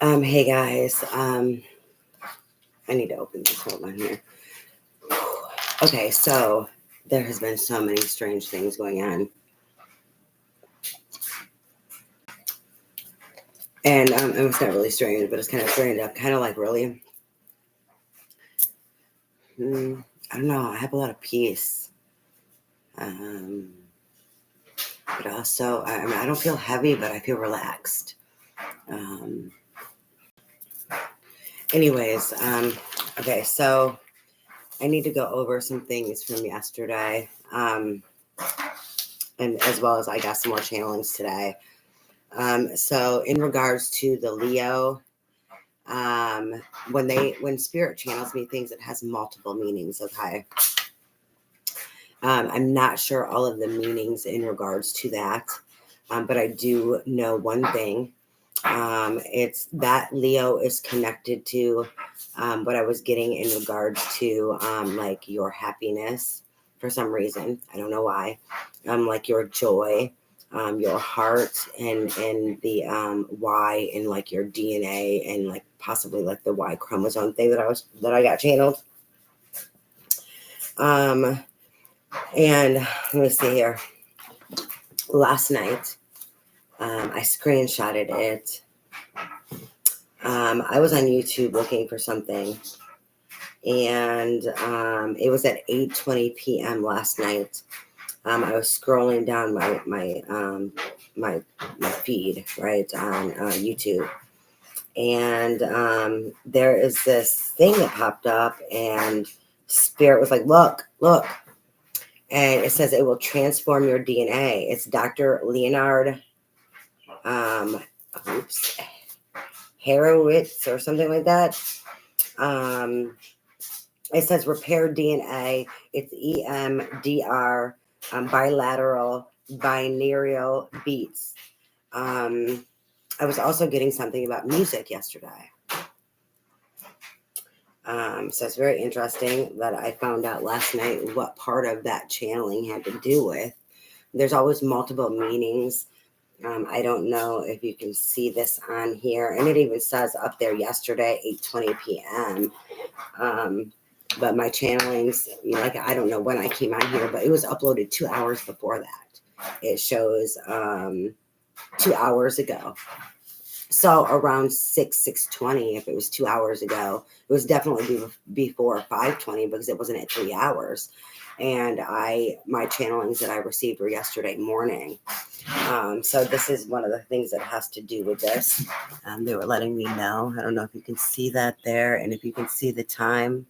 Hey guys, I need to open this. Hold on here. Okay, so there has been so many strange things going on, and it's not really strange, but it's kind of strange. I'm kind of like really, I don't know. I have a lot of peace, um, but also I mean, I don't feel heavy, but I feel relaxed. Um, anyways, okay, so I need to go over some things from yesterday, and as well as I got some more channelings today. So in regards to the Leo, when spirit channels me things, it has multiple meanings. Okay. I'm not sure all of the meanings in regards to that. But I do know one thing. It's that Leo is connected to what I was getting in regards to like your happiness for some reason. I don't know why. Like your joy, your heart, and the Y in like your DNA and like possibly like the Y chromosome thing that I got channeled. Um, and let me see here. Last night, I screenshotted it. I was on YouTube looking for something, and it was at 8:20 p.m. last night. I was scrolling down my feed right on YouTube, and there is this thing that popped up, and Spirit was like, "Look, look," and it says it will transform your DNA. It's Dr. Leonard, oops, Horowitz or something like that. It says repair DNA. It's EMDR, bilateral binaural beats. I was also getting something about music yesterday. So it's very interesting that I found out last night what part of that channeling had to do with. There's always multiple meanings. I don't know if you can see this on here, and it even says up there yesterday, 8:20 p.m. But my channelings, like I don't know when I came on here, but it was uploaded 2 hours before that. It shows 2 hours ago. So around 6:20, if it was 2 hours ago, it was definitely before 5:20 because it wasn't at 3 hours. And my channelings that I received were yesterday morning. So this is one of the things that has to do with this. They were letting me know. I don't know if you can see that there, and if you can see the time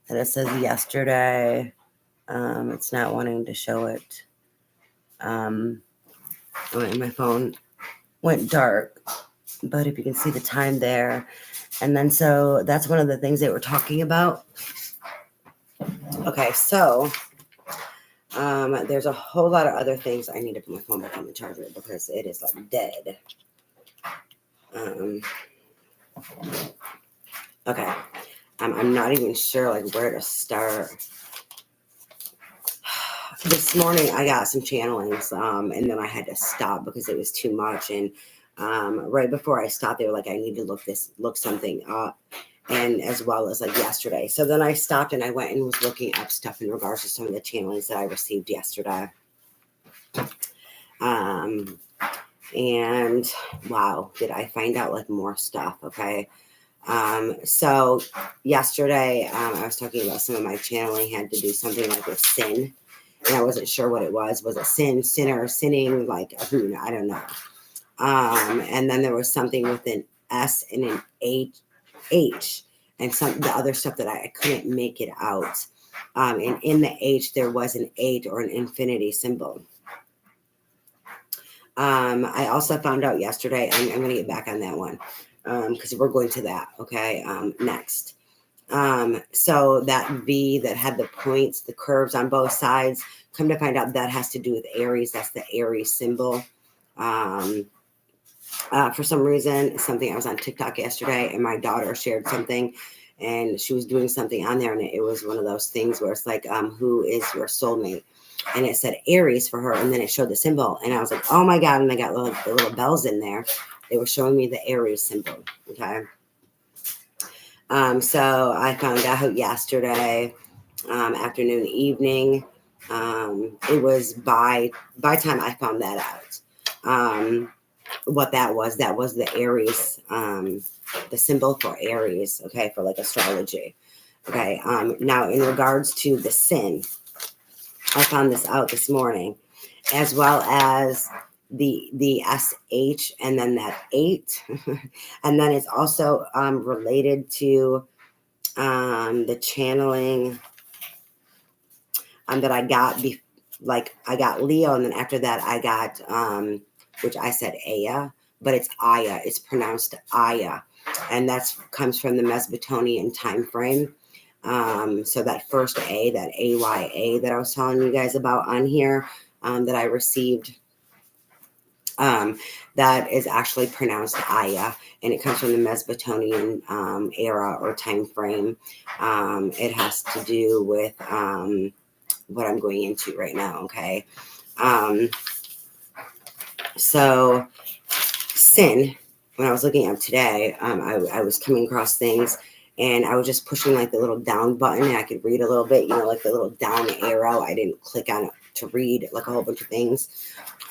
that it says yesterday. It's not wanting to show it. My phone went dark, but if you can see the time there. And then so that's one of the things they were talking about. Okay, so there's a whole lot of other things. I need to put my phone back on the charger because it is like dead. Okay, I'm not even sure like where to start. This morning I got some channelings, and then I had to stop because it was too much. And right before I stopped, they were like, I need to look something up, and as well as like yesterday. So then I stopped and I went and was looking up stuff in regards to some of the channelings that I received yesterday. And wow, did I find out like more stuff? Okay. So yesterday, I was talking about some of my channeling had to do something like with sin. And I wasn't sure what it was. Was it sin, sinner, sinning? Like, I don't know. And then there was something with an S and an H, and the other stuff that I couldn't make it out. And in the H, there was an 8 or an infinity symbol. I also found out yesterday, I'm going to get back on that one because we're going to that, okay, next. So that V that had the points, the curves on both sides, come to find out that has to do with Aries. That's the Aries symbol. For some reason, I was on TikTok yesterday and my daughter shared something and she was doing something on there, and it was one of those things where it's like, who is your soulmate? And it said Aries for her, and then it showed the symbol, and I was like, oh my God, and I got the little bells in there. They were showing me the Aries symbol. Okay. So I found out yesterday, afternoon, evening. It was by time I found that out. What that was the Aries, the symbol for Aries. Okay, for like astrology. Okay. Now in regards to the sin, I found this out this morning, as well as the SH and then that 8. And then it's also related to the channeling that I got. Like I got Leo, and then after that I got, which I said Aya, but it's Aya. It's pronounced Aya, and that comes from the Mesopotamian time frame. So that first A, that AYA that I was telling you guys about on here, that I received, that is actually pronounced Aya, and it comes from the Mesopotamian era or time frame. It has to do with what I'm going into right now. Okay. So sin, when I was looking up today, I was coming across things, and I was just pushing like the little down button, and I could read a little bit, like the little down arrow. I didn't click on it to read like a whole bunch of things.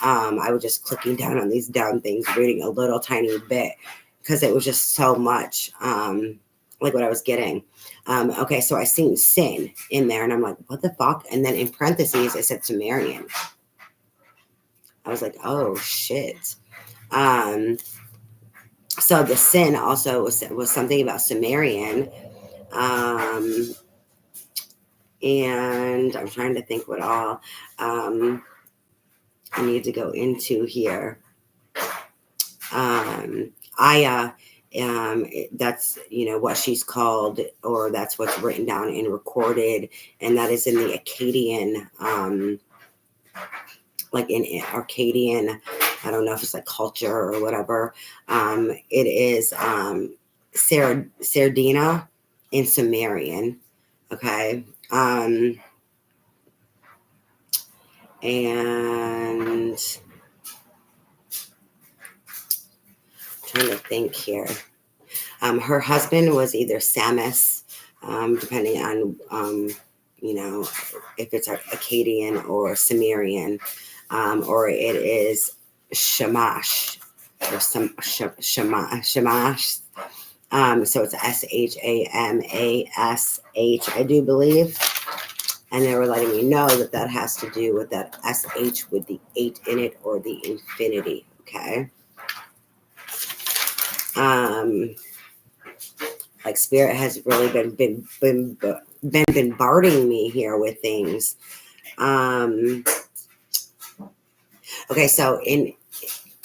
I was just clicking down on these down things, reading a little tiny bit, because it was just so much, like what I was getting. Okay, so I seen sin in there, and I'm like, what the fuck? And then in parentheses, it said Sumerian. I was like, oh shit. So the sin also was something about Sumerian. And I'm trying to think what all I need to go into here. Aya, that's what she's called, or that's what's written down and recorded, and that is in the Akkadian, like in Akkadian, I don't know if it's like culture or whatever. It is Sardina in Sumerian. Okay. And I'm trying to think here. Her husband was either Samus, depending on, if it's Akkadian or Sumerian, or it is Shamash, or some Shamash. So it's Shamash, I do believe. And they were letting me know that has to do with that SH with the 8 in it, or the infinity. Okay. Like spirit has really been bombarding me here with things. Okay, so in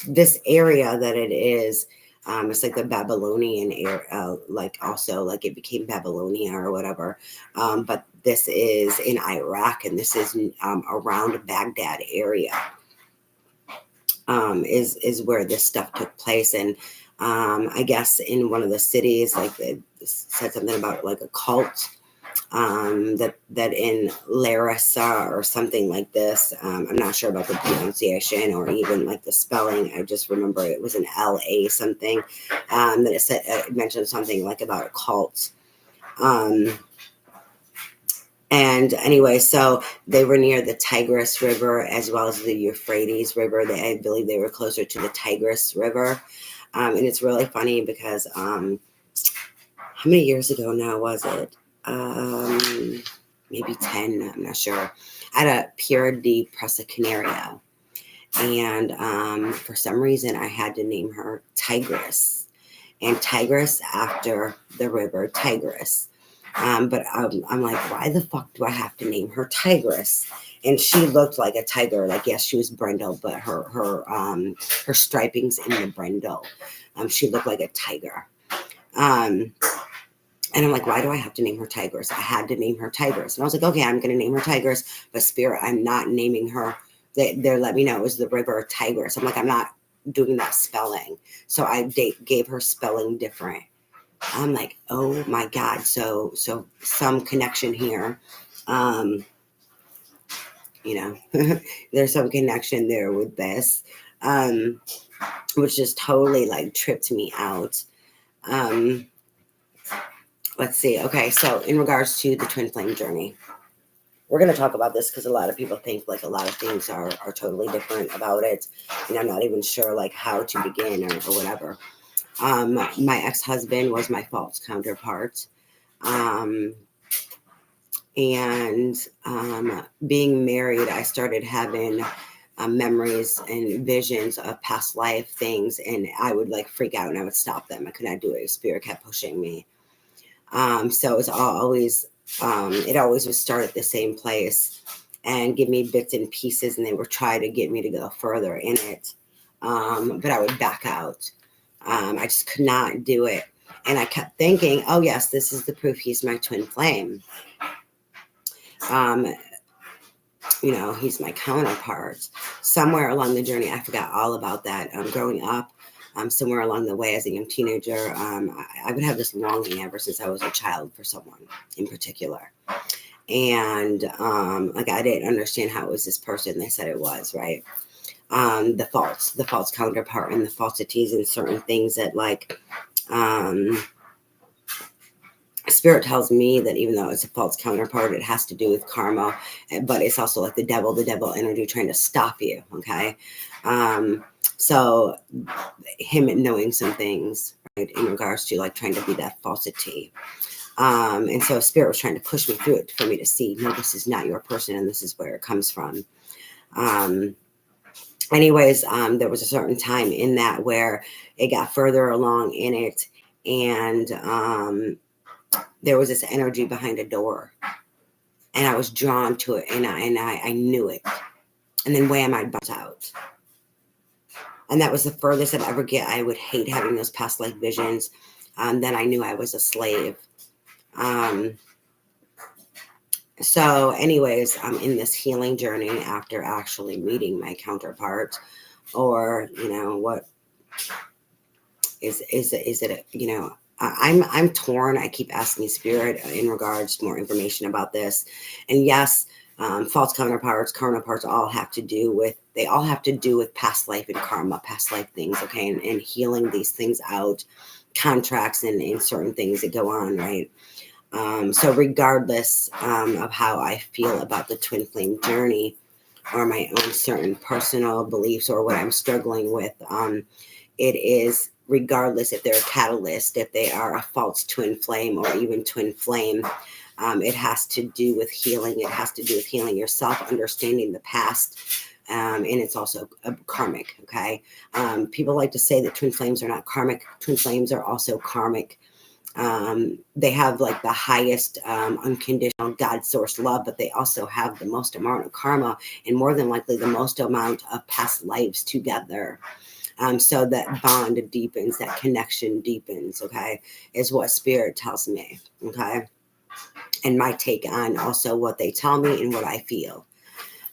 this area that it is, it's like the Babylonian era, like also like it became Babylonia or whatever. But this is in Iraq, and this is around Baghdad area. Is where this stuff took place. And I guess in one of the cities, like it said something about like a cult, that in Larissa or something like this. I'm not sure about the pronunciation or even like the spelling. I just remember it was an LA something, that it said, it mentioned something like about a cult. And anyway, so they were near the Tigris River as well as the Euphrates River. I believe they were closer to the Tigris River. And it's really funny because how many years ago now was it? Maybe 10, I'm not sure. I had a Pura di Presa Canaria. And for some reason, I had to name her Tigris. And Tigris after the river Tigris. But I'm like, why the fuck do I have to name her Tigris? And she looked like a tiger. Like, yes, she was brindle, but her stripings in the brindle, she looked like a tiger. And I'm like, why do I have to name her Tigris? I had to name her Tigris. And I was like, okay, I'm going to name her Tigris, but spirit, I'm not naming her. They're letting me know it was the river Tigris. I'm like, I'm not doing that spelling. So I gave her spelling different. I'm like, oh my God. So some connection here. There's some connection there with this. which just totally like tripped me out. Let's see. Okay, so in regards to the twin flame journey, we're going to talk about this because a lot of people think like a lot of things are totally different about it, and I'm not even sure like how to begin or whatever. My ex-husband was my false counterpart. And being married, I started having memories and visions of past life things, and I would like freak out and I would stop them. I could not do it. Spirit kept pushing me. So it's always, it always would start at the same place and give me bits and pieces, and they would try to get me to go further in it. But I would back out. I just could not do it. And I kept thinking, oh, yes, this is the proof he's my twin flame. He's my counterpart. Somewhere along the journey, I forgot all about that. Growing up, somewhere along the way as a young teenager, I would have this longing ever since I was a child for someone in particular. And like I didn't understand how it was this person. They said it was, right? The false counterpart and the falsities and certain things that like Spirit tells me that even though it's a false counterpart, it has to do with karma, but it's also like the devil energy trying to stop you. Okay. So him knowing some things, right, in regards to like trying to be that falsity. And so Spirit was trying to push me through it for me to see, no, this is not your person and this is where it comes from. Anyways, there was a certain time in that where it got further along in it, and there was this energy behind a door, and I was drawn to it, and I knew it, and then wham, I'd bounce out. And that was the furthest I'd ever get. I would hate having those past life visions. Then I knew I was a slave. So anyways, I'm in this healing journey after actually meeting my counterpart, or, what is it, I'm torn. I keep asking Spirit in regards to more information about this. And yes, false counterparts all have to do with past life and karma, past life things. Okay. And healing these things out, contracts and certain things that go on. Right. So regardless of how I feel about the twin flame journey or my own certain personal beliefs or what I'm struggling with, it is, regardless if they're a catalyst, if they are a false twin flame or even twin flame, it has to do with healing. It has to do with healing yourself, understanding the past, and it's also karmic, okay? People like to say that twin flames are not karmic. Twin flames are also karmic. They have like the highest unconditional God source love, but they also have the most amount of karma and more than likely the most amount of past lives together. So that bond deepens, that connection deepens, okay, is what Spirit tells me, okay? And my take on also what they tell me and what I feel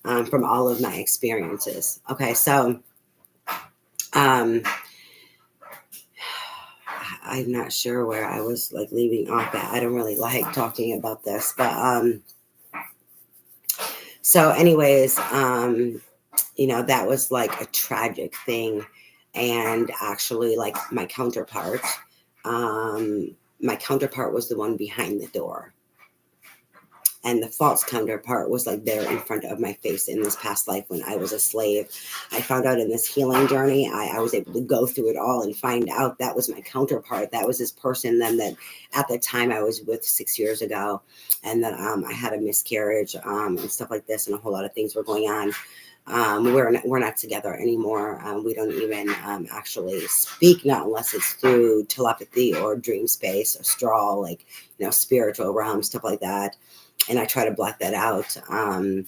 from all of my experiences. Okay, so I'm not sure where I was like leaving off at. I don't really like talking about this, but so anyways, that was like a tragic thing. And actually, like my counterpart was the one behind the door. And the false counterpart was like there in front of my face in this past life when I was a slave. I found out in this healing journey, I was able to go through it all and find out that was my counterpart. That was this person then that at the time I was with 6 years ago. And that I had a miscarriage and stuff like this, and a whole lot of things were going on. We're not together anymore. We don't even actually speak, not unless it's through telepathy or dream space, astral, like, spiritual realm, stuff like that. And I try to block that out. I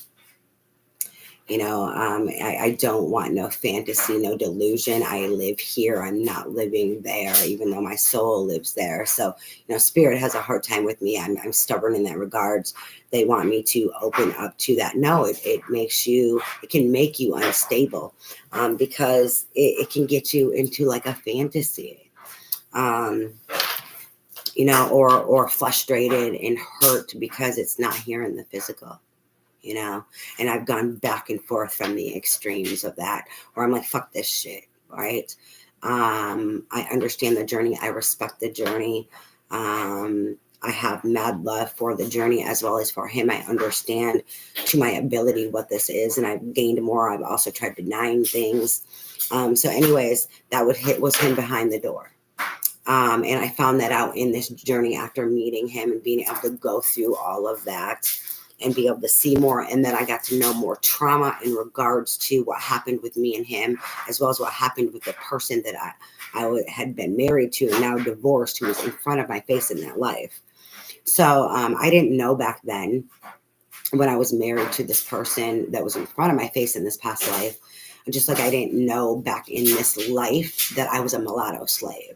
don't want no fantasy, no delusion. I live here. I'm not living there, even though my soul lives there. So, Spirit has a hard time with me. I'm stubborn in that regards. They want me to open up to that. No, it can make you unstable because it can get you into like a fantasy, or frustrated and hurt because it's not here in the physical. And I've gone back and forth from the extremes of that, where I'm like, fuck this shit. right? I understand the journey. I respect the journey. I have mad love for the journey as well as for him. I understand to my ability what this is, and I've gained more. I've also tried denying things. So, anyways, that was him behind the door. And I found that out in this journey after meeting him and being able to go through all of that and be able to see more. And then I got to know more trauma in regards to what happened with me and him, as well as what happened with the person that I had been married to and now divorced, who was in front of my face in that life. So I didn't know back then when I was married to this person that was in front of my face in this past life, just like I didn't know back in this life that I was a mulatto slave.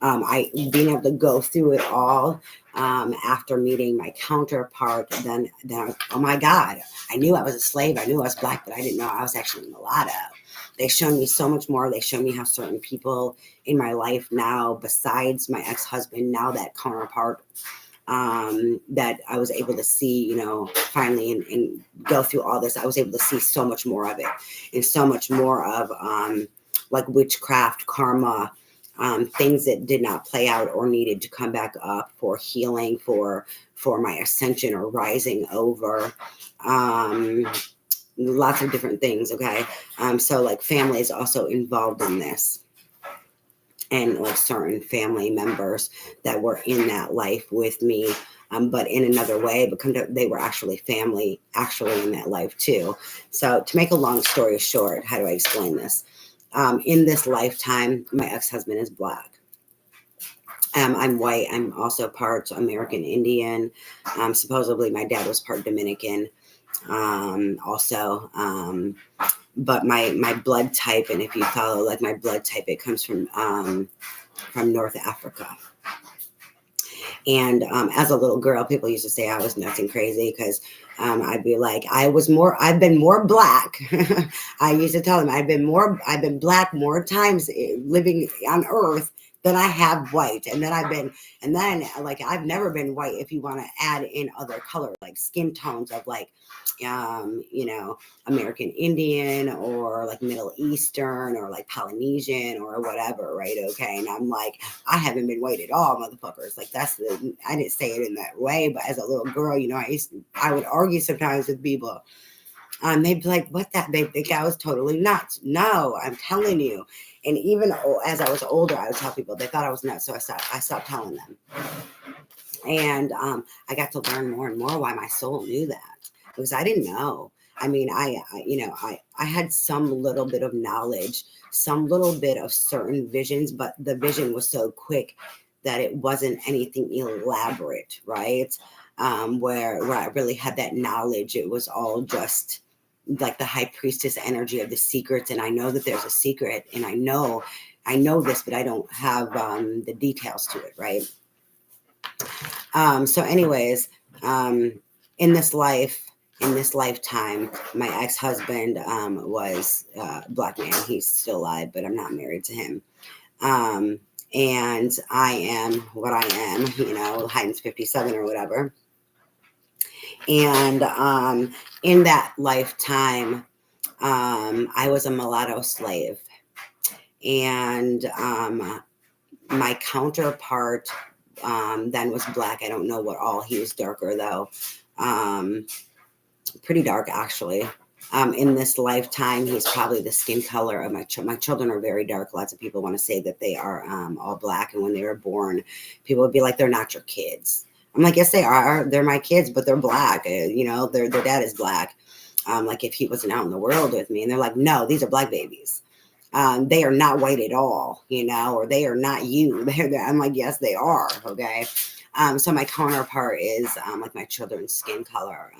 I being able to go through it all after meeting my counterpart, then oh my God, I knew I was a slave. I knew I was Black, but I didn't know I was actually a mulatto. They showed me so much more. They showed me how certain people in my life now, besides my ex-husband, now that counterpart, that I was able to see, finally and go through all this. I was able to see so much more of it, and so much more of like witchcraft, karma, things that did not play out or needed to come back up for healing, for my ascension or rising over. Lots of different things. Okay. So like family is also involved in this, and like certain family members that were in that life with me, but in another way, because they were actually family, actually in that life too. So to make a long story short, how do I explain this? In this lifetime, my ex-husband is Black. I'm white. I'm also part American Indian. Supposedly my dad was part Dominican. Also, but my blood type, and if you follow like my blood type, it comes from North Africa. And as a little girl, people used to say I was nuts and crazy because I'd be like, I've been more Black. I used to tell them I've been Black more times living on Earth than I have white. And then like, I've never been white if you want to add in other colors, like skin tones of like, American Indian or like Middle Eastern or like Polynesian or whatever, right? Okay. And I'm like, I haven't been white at all, motherfuckers. Like I didn't say it in that way, but as a little girl, I would argue sometimes with people. They'd be like, what they think I was totally nuts. No, I'm telling you. And even as I was older, I would tell people they thought I was nuts. So I stopped telling them. And I got to learn more and more why my soul knew that, because I didn't know. I mean, I had some little bit of knowledge, some little bit of certain visions, but the vision was so quick that it wasn't anything elaborate, right? Where I really had that knowledge, it was all just like the high priestess energy of the secrets. And I know that there's a secret, and I know this, but I don't have the details to it, right? So anyways, in this lifetime, my ex-husband was a Black man. He's still alive, but I'm not married to him. And I am what I am, Heiden's 57 or whatever. And in that lifetime, I was a mulatto slave. And my counterpart then was Black. I don't know what all. He was darker though. Pretty dark actually. In this lifetime, he's probably the skin color of my children are very dark. Lots of people want to say that they are all Black, and when they were born, people would be like, they're not your kids. I'm like, yes, they are. They're my kids, but they're Black. Their dad is Black. Like if he wasn't out in the world with me, and they're like, no, these are Black babies. They are not white at all, or they are not you. I'm like, yes, they are. Okay. So my counterpart is like my children's skin color.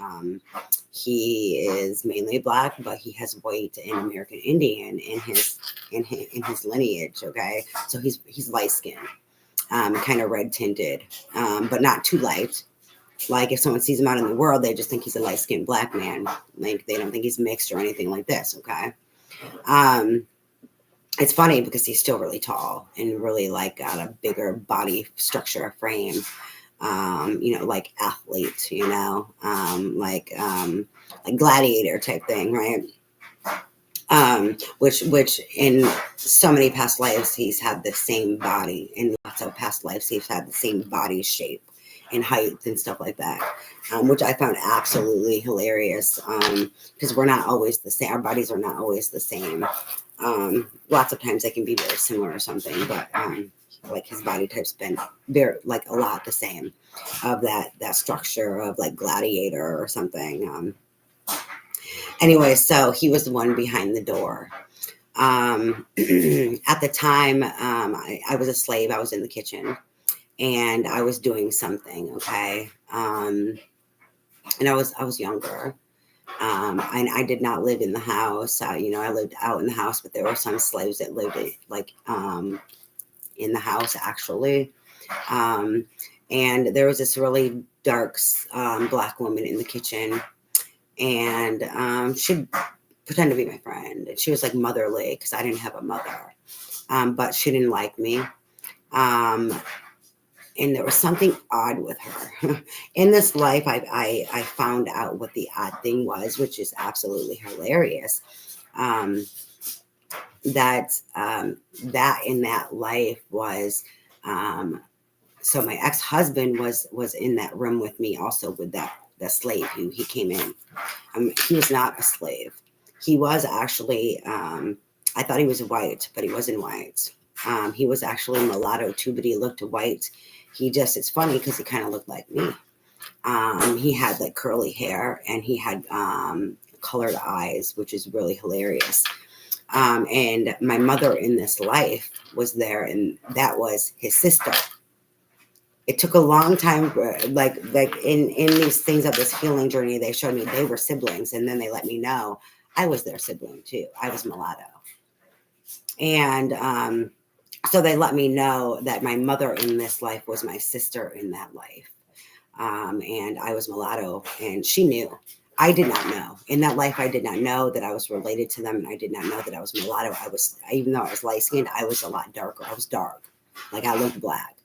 He is mainly Black, but he has white and American Indian in his lineage. Okay. So he's light skinned, kind of red tinted, but not too light. Like if someone sees him out in the world, they just think he's a light skinned Black man. Like they don't think he's mixed or anything like this. Okay. It's funny because he's still really tall and really like got a bigger body structure, frame, like athlete, like gladiator type thing, right? Which in so many past lives he's had the same body. In lots of past lives he's had the same body shape and height and stuff like that, which I found absolutely hilarious, because we're not always the same. Our bodies are not always the same. Lots of times they can be very similar or something, but like his body type's been very, like, a lot the same, of that structure of like gladiator or something. Anyway, so he was the one behind the door. At the time, I was a slave. I was in the kitchen and I was doing something. Okay. And I was younger. And I did not live in the house. I lived out in the house, but there were some slaves that lived in the house actually. And there was this really dark, black woman in the kitchen, and she'd pretend to be my friend. And she was like motherly because I didn't have a mother, but she didn't like me. And there was something odd with her. In this life, I found out what the odd thing was, which is absolutely hilarious. That in that life was, so my ex-husband was in that room with me also, with that slave who he came in. He was not a slave. He was actually, I thought he was white, but he wasn't white. He was actually mulatto too, but he looked white. It's funny because he kind of looked like me. He had like curly hair and he had colored eyes, which is really hilarious. And my mother in this life was there, and that was his sister. It took a long time, like in these things of this healing journey, they showed me they were siblings, and then they let me know I was their sibling too. I was mulatto. And so they let me know that my mother in this life was my sister in that life. And I was mulatto, and she knew. I did not know. In that life, I did not know that I was related to them, and I did not know that I was mulatto. Even though I was light-skinned, I was a lot darker. I was dark. Like, I looked black.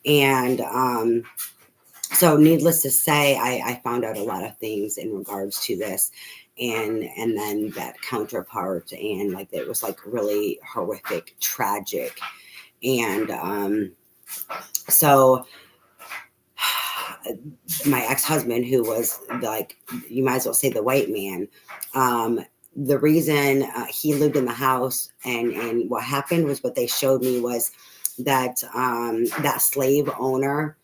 And so needless to say, I found out a lot of things in regards to this. And then that counterpart, and like it was like really horrific, tragic. And so my ex-husband, who was like, you might as well say the white man, the reason he lived in the house, and what happened was, what they showed me was that that slave owner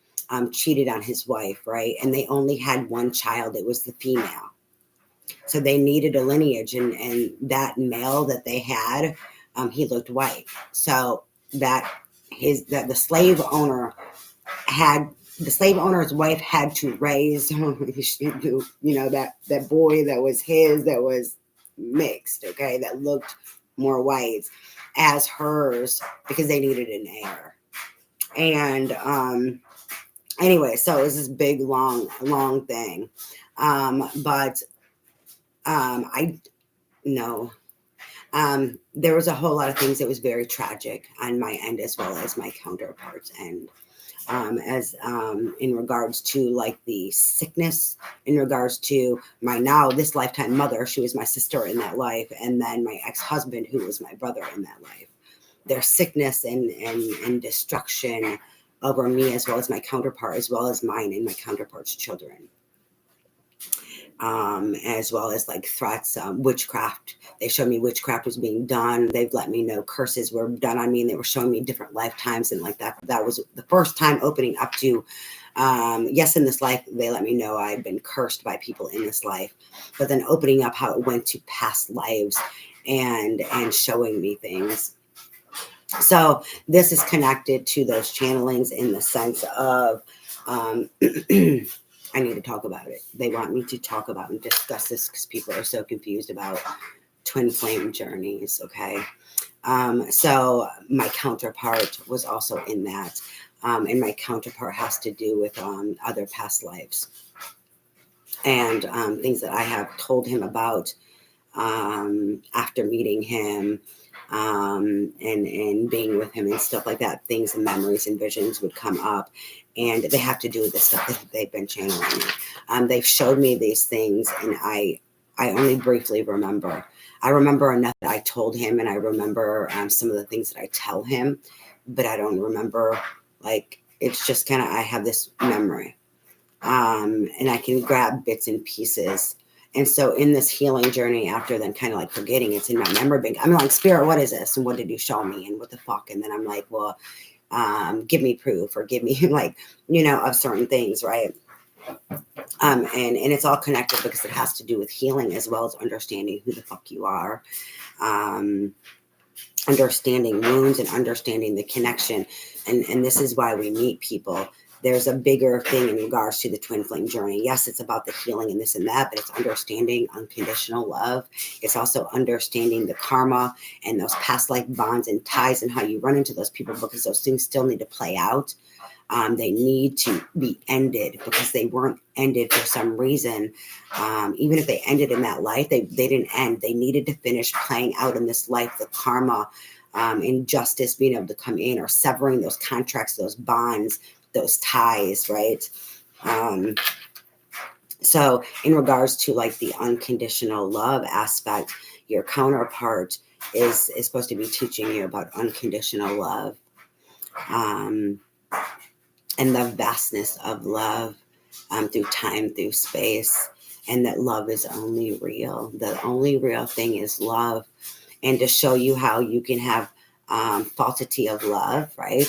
cheated on his wife, right? And they only had one child. It was the female. So they needed a lineage, and that male that they had, he looked white. So the slave owner the slave owner's wife had to raise, that boy that was his, that was mixed, okay, that looked more white, as hers, because they needed an heir. And anyway, so it was this big, long thing. But I know there was a whole lot of things that was very tragic on my end, as well as my counterparts. And as in regards to like the sickness, in regards to my now this lifetime mother, she was my sister in that life, and then my ex-husband, who was my brother in that life, their sickness and destruction over me, as well as my counterpart, as well as mine and my counterpart's children. As well as like threats, witchcraft. They showed me witchcraft was being done. They've let me know curses were done on me, and they were showing me different lifetimes and like that. That was the first time opening up to, yes, in this life, they let me know I had been cursed by people in this life, but then opening up how it went to past lives and showing me things. So this is connected to those channelings in the sense of, I need to talk about it. They want me to talk about and discuss this because people are so confused about twin flame journeys. Okay. So my counterpart was also in that. And my counterpart has to do with other past lives and things that I have told him about after meeting him and being with him and stuff like that. Things and memories and visions would come up, and they have to do with the stuff that they've been channeling. They've showed me these things, and I only briefly remember. I remember enough that I told him, and I remember some of the things that I tell him, but I don't remember, like, it's just kind of, I have this memory, and I can grab bits and pieces. And so in this healing journey, after then kind of like forgetting, it's in my memory bank. I'm like, Spirit, what is this? And what did you show me? And what the fuck? And then I'm like, well, give me proof, or give me like, of certain things, right? And it's all connected because it has to do with healing as well as understanding who the fuck you are, understanding wounds and understanding the connection. And this is why we meet people. There's a bigger thing in regards to the twin flame journey. Yes, it's about the healing and this and that, but it's understanding unconditional love. It's also understanding the karma and those past life bonds and ties and how you run into those people, because those things still need to play out. They need to be ended because they weren't ended for some reason. Even if they ended in that life, they didn't end. They needed to finish playing out in this life, the karma, injustice being able to come in, or severing those contracts, those bonds, those ties, right? So in regards to like the unconditional love aspect, your counterpart is supposed to be teaching you about unconditional love. And the vastness of love, through time, through space, and that love is only real. The only real thing is love. And to show you how you can have falsity of love, right?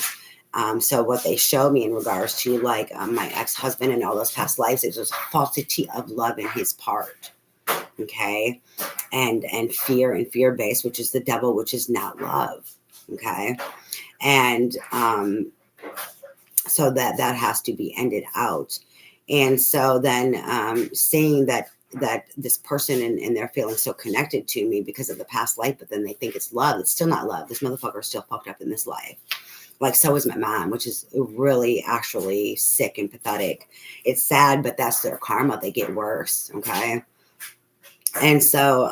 So what they show me in regards to like my ex-husband and all those past lives, is just falsity of love in his part, okay? And fear and fear-based, which is the devil, which is not love, okay? And so that has to be ended out. And so then seeing that this person and they're feeling so connected to me because of the past life, but then they think it's love. It's still not love. This motherfucker is still fucked up in this life. Like, so is my mom, which is really actually sick and pathetic. It's sad, but that's their karma. They get worse, okay? And so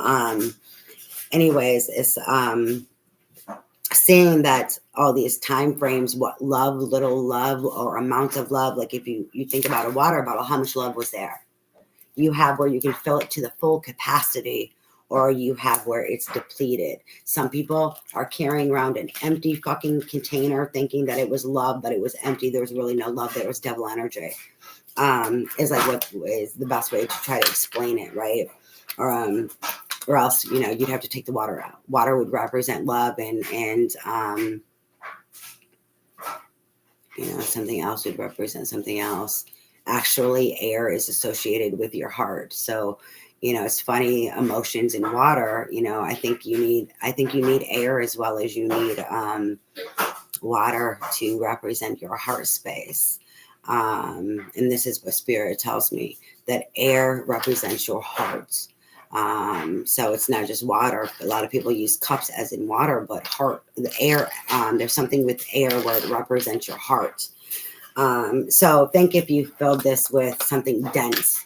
anyways, it's seeing that all these time frames, what love, little love, or amounts of love, like if you think about a water bottle, how much love was there? You have where you can fill it to the full capacity, or you have where it's depleted. Some people are carrying around an empty fucking container thinking that it was love, but it was empty. There was really no love. There was devil energy. Is like what is the best way to try to explain it, right? Or else, you'd have to take the water out. Water would represent love, and something else would represent something else. Actually, air is associated with your heart. So, it's funny, emotions in water, I think you need air as well as you need water to represent your heart space. And this is what Spirit tells me, that air represents your heart. So it's not just water. A lot of people use cups as in water, but heart, the air, there's something with air where it represents your heart. So think if you filled this with something dense,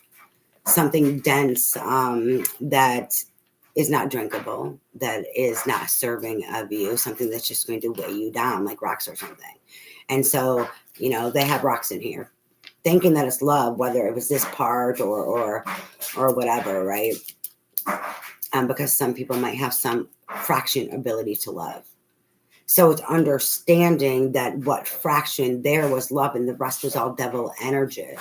that is not drinkable, that is not serving of you, something that's just going to weigh you down, like rocks or something. And so, they have rocks in here, thinking that it's love, whether it was this part or whatever, right? Because some people might have some fraction ability to love. So it's understanding that what fraction there was love and the rest was all devil energy.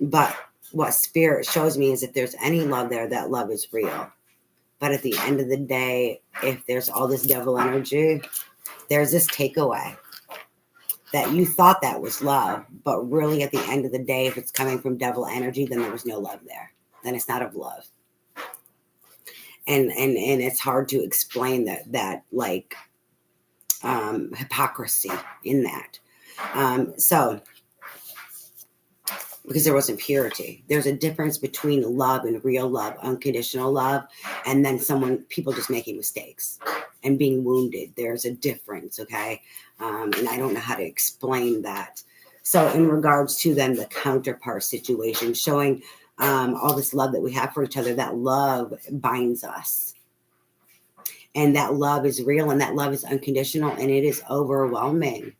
But what Spirit shows me is if there's any love there, that love is real. But at the end of the day, if there's all this devil energy, there's this takeaway that you thought that was love, but really at the end of the day, if it's coming from devil energy, then there was no love there. Then it's not of love. And it's hard to explain that like hypocrisy in that. So because there wasn't purity. There's a difference between love and real love, unconditional love, and then people just making mistakes and being wounded. There's a difference, okay? And I don't know how to explain that. So in regards to then the counterpart situation, showing all this love that we have for each other, that love binds us. And that love is real, and that love is unconditional, and it is overwhelming.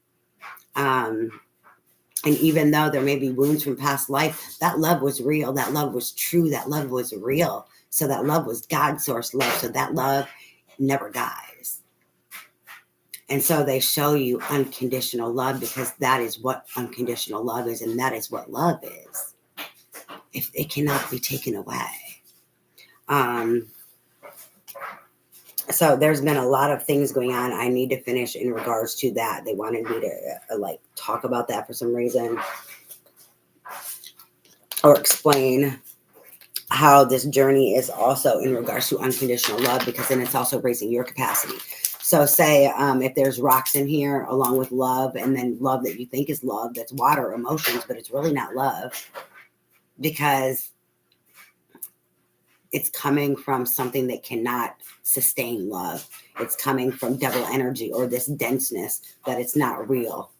And even though there may be wounds from past life, that love was real. That love was true. That love was real. So that love was God source love. So that love never dies. And so they show you unconditional love because that is what unconditional love is. And that is what love is. If it cannot be taken away. So there's been a lot of things going on. I need to finish in regards to that. They wanted me to like talk about that for some reason or explain how this journey is also in regards to unconditional love, because then it's also raising your capacity. So say if there's rocks in here along with love, and then love that you think is love, that's water, emotions, but it's really not love because it's coming from something that cannot sustain love. It's coming from devil energy or this denseness that it's not real.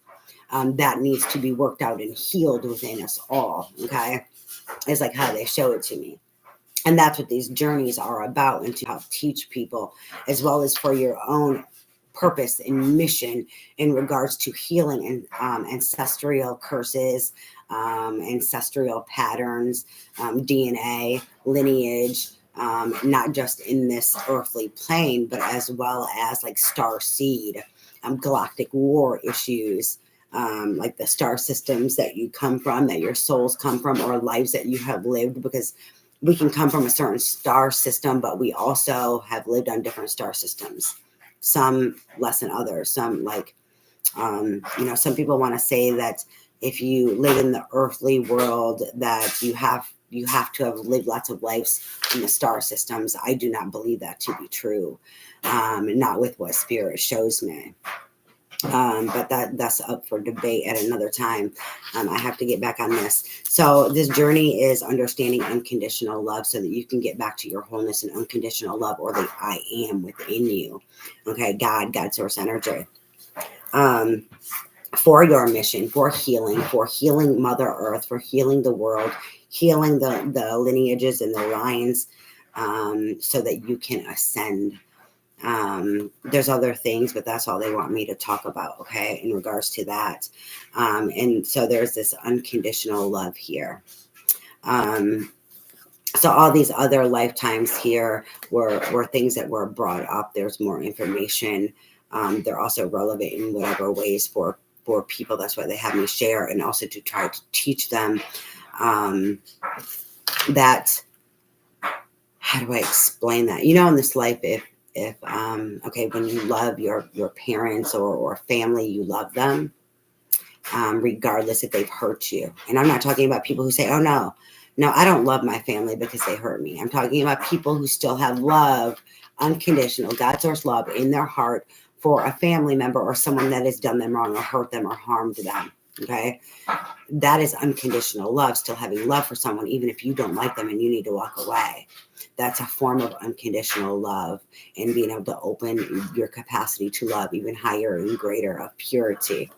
That needs to be worked out and healed within us all. Okay. It's like how they show it to me. And that's what these journeys are about, and to help teach people, as well as for your own purpose and mission in regards to healing and ancestral curses, ancestral patterns, DNA, lineage, not just in this earthly plane, but as well as like star seed, galactic war issues, like the star systems that you come from, that your souls come from, or lives that you have lived, because we can come from a certain star system, but we also have lived on different star systems, some less than others. Some like, some people want to say that if you live in the earthly world, that you have to have lived lots of lives in the star systems. I do not believe that to be true. Not with what spirit shows me. But that's up for debate at another time. I have to get back on this. So this journey is understanding unconditional love so that you can get back to your wholeness and unconditional love, or the I am within you. Okay, God source energy. For your mission, for healing Mother Earth, for healing the world, healing the lineages and the lines, so that you can ascend. There's other things, but that's all they want me to talk about, okay, in regards to that. And so there's this unconditional love here. So all these other lifetimes here were things that were brought up. There's more information. They're also relevant in whatever ways for people. That's why they have me share, and also to try to teach them that, how do I explain that? In this life, if when you love your parents or family, you love them, regardless if they've hurt you. And I'm not talking about people who say, oh no, I don't love my family because they hurt me. I'm talking about people who still have love, unconditional, God source love in their heart for a family member or someone that has done them wrong or hurt them or harmed them. Okay. That is unconditional love, still having love for someone, even if you don't like them and you need to walk away. That's a form of unconditional love, and being able to open your capacity to love even higher and greater of purity.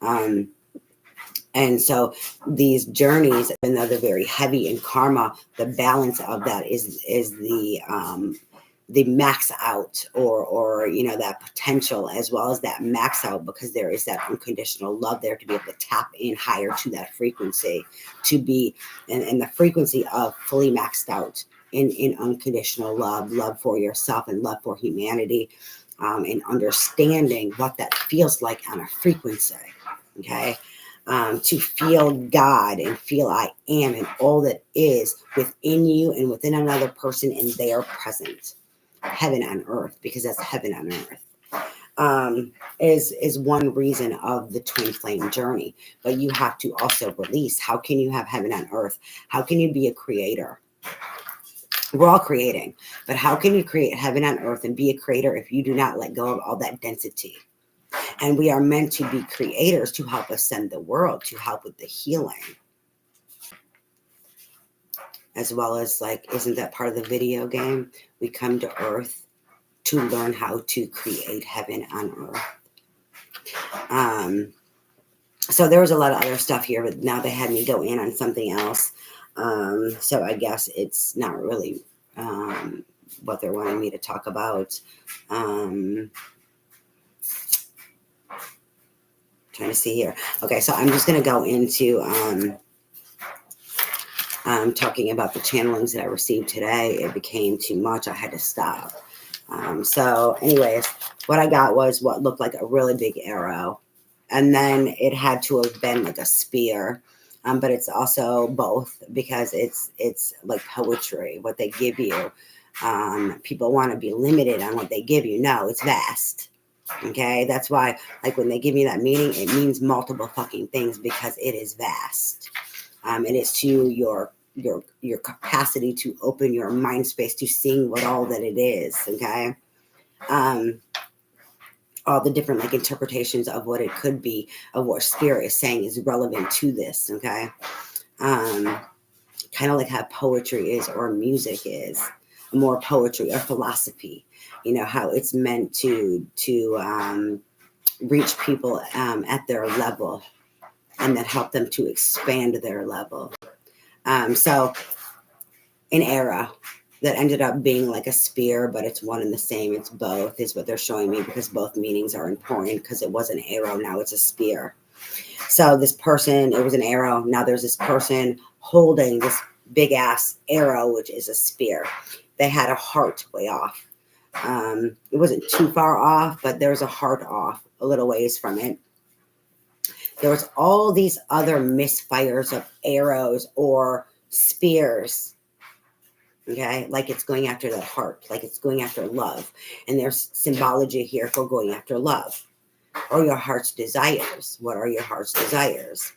And so these journeys, even though they're very heavy in karma, the balance of that is the max out, or that potential, as well as that max out, because there is that unconditional love there to be able to tap in higher to that frequency, to be in the frequency of fully maxed out in unconditional love for yourself and love for humanity, and understanding what that feels like on a frequency. Okay. To feel God and feel I am and all that is within you and within another person, and they are present. Heaven on earth, because that's heaven on earth, is one reason of the twin flame journey. But you have to also release. How can you have heaven on earth? How can you be a creator? We're all creating, but how can you create heaven on earth and be a creator if you do not let go of all that density? And we are meant to be creators to help ascend the world, to help with the healing. As well as, like, isn't that part of the video game? We come to earth to learn how to create heaven on earth. So there was a lot of other stuff here, but now they had me go in on something else. So I guess it's not really what they're wanting me to talk about. Trying to see here. Okay, so I'm just going to go into talking about the channelings that I received today, it became too much. I had to stop. So anyways, what I got was what looked like a really big arrow. And then it had to have been like a spear. But it's also both, because it's like poetry, what they give you. People want to be limited on what they give you. No, it's vast. Okay, that's why, like, when they give me that meaning, it means multiple fucking things, because it is vast. It is to your capacity to open your mind space to seeing what all that it is. Okay, all the different like interpretations of what it could be, of what spirit is saying is relevant to this. Okay, kind of like how poetry is, or music is, more poetry or philosophy. You know how it's meant to reach people at their level, and then help them to expand their level. So an arrow that ended up being like a spear, but it's one and the same. It's both, is what they're showing me, because both meanings are important, because it was an arrow, now it's a spear. So this person, it was an arrow. Now there's this person holding this big ass arrow, which is a spear. They had a heart way off. It wasn't too far off, but there's a heart off a little ways from it. There was all these other misfires of arrows or spears. Okay, like it's going after the heart, like it's going after love. And there's symbology here for going after love, or your heart's desires. What are your heart's desires?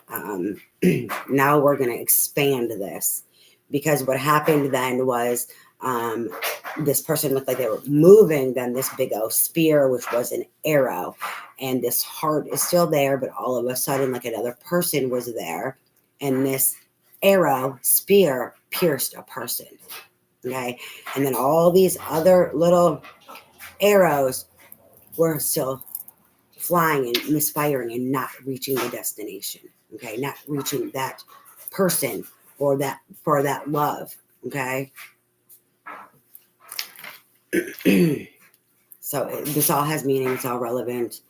Now we're going to expand this, because what happened then was this person looked like they were moving, then this big old spear, which was an arrow, and this heart is still there, but all of a sudden, like, another person was there, and this arrow spear pierced a person. Okay, and then all these other little arrows were still flying and misfiring and not reaching the destination. Okay, not reaching that person, or that, for that love. Okay. So this all has meaning. It's all relevant.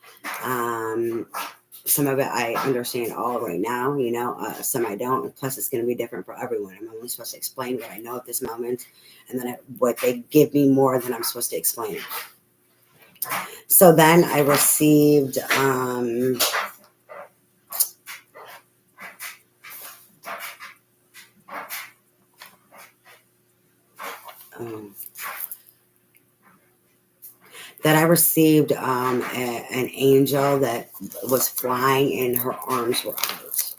Some of it I understand all right now, some I don't. Plus, it's going to be different for everyone. I'm only supposed to explain what I know at this moment, and then what they give me more than I'm supposed to explain. So then I received an angel that was flying, and her arms were out.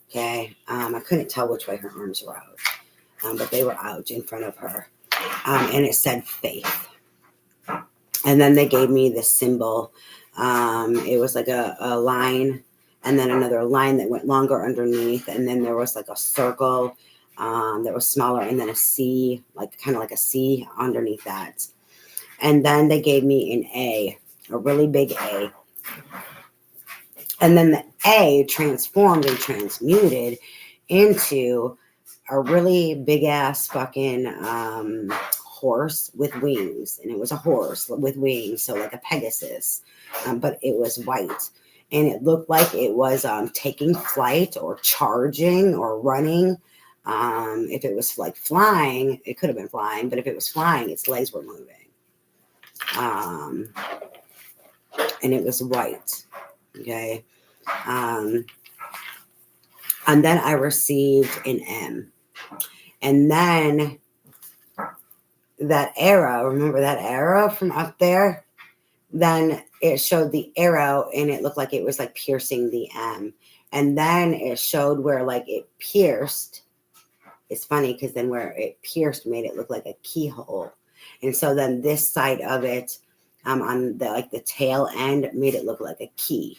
Okay, I couldn't tell which way her arms were out, but they were out in front of her, and it said faith. And then they gave me the symbol. It was like a line, and then another line that went longer underneath, and then there was like a circle that was smaller, and then a C, like kind of like a C underneath that. And then they gave me an A, a really big A. And then the A transformed and transmuted into a really big ass fucking horse with wings. And it was a horse with wings, so like a Pegasus, but it was white. And it looked like it was taking flight, or charging, or running. If it was like flying, it could have been flying, but if it was flying, its legs were moving. And it was white. Okay. And then I received an M. And then that arrow, remember that arrow from up there? Then it showed the arrow, and it looked like it was like piercing the M. And then it showed where like it pierced. It's funny, because then where it pierced made it look like a keyhole. And so then this side of it, on the tail end, made it look like a key.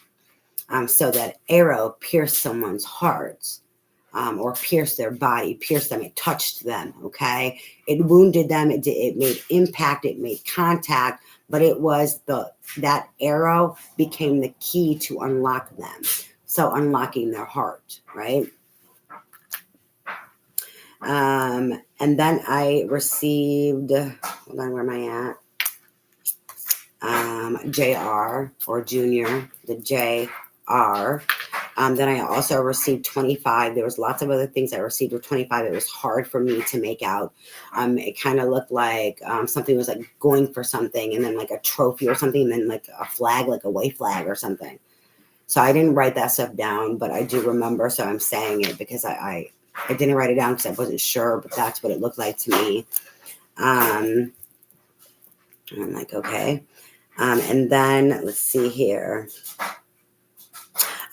So that arrow pierced someone's heart, or pierced their body, pierced them. It touched them. Okay, it wounded them. It made impact. It made contact. But it was that arrow became the key to unlock them. So unlocking their heart, right? And then I received, hold on, where am I at? JR, or Junior, the JR. Then I also received 25. There was lots of other things I received with 25. It was hard for me to make out. It kind of looked like something was like going for something, and then like a trophy or something, and then like a flag, like a white flag or something. So I didn't write that stuff down, but I do remember. So I'm saying it because I didn't write it down because I wasn't sure, but that's what it looked like to me. I'm like, okay. And then let's see here.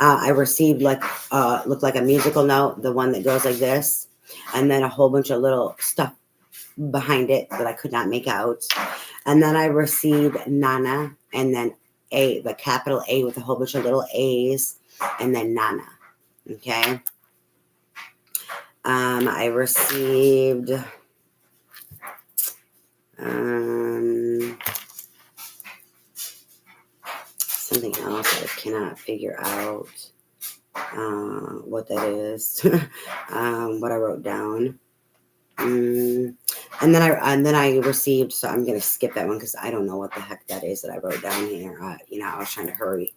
I received like looked like a musical note, the one that goes like this, and then a whole bunch of little stuff behind it that I could not make out. And then I received Nana, and then the capital A with a whole bunch of little A's, and then Nana. Okay. I received something else that I cannot figure out what that is. What I wrote down. And then I received, so I'm gonna skip that one because I don't know what the heck that is that I wrote down here. I was trying to hurry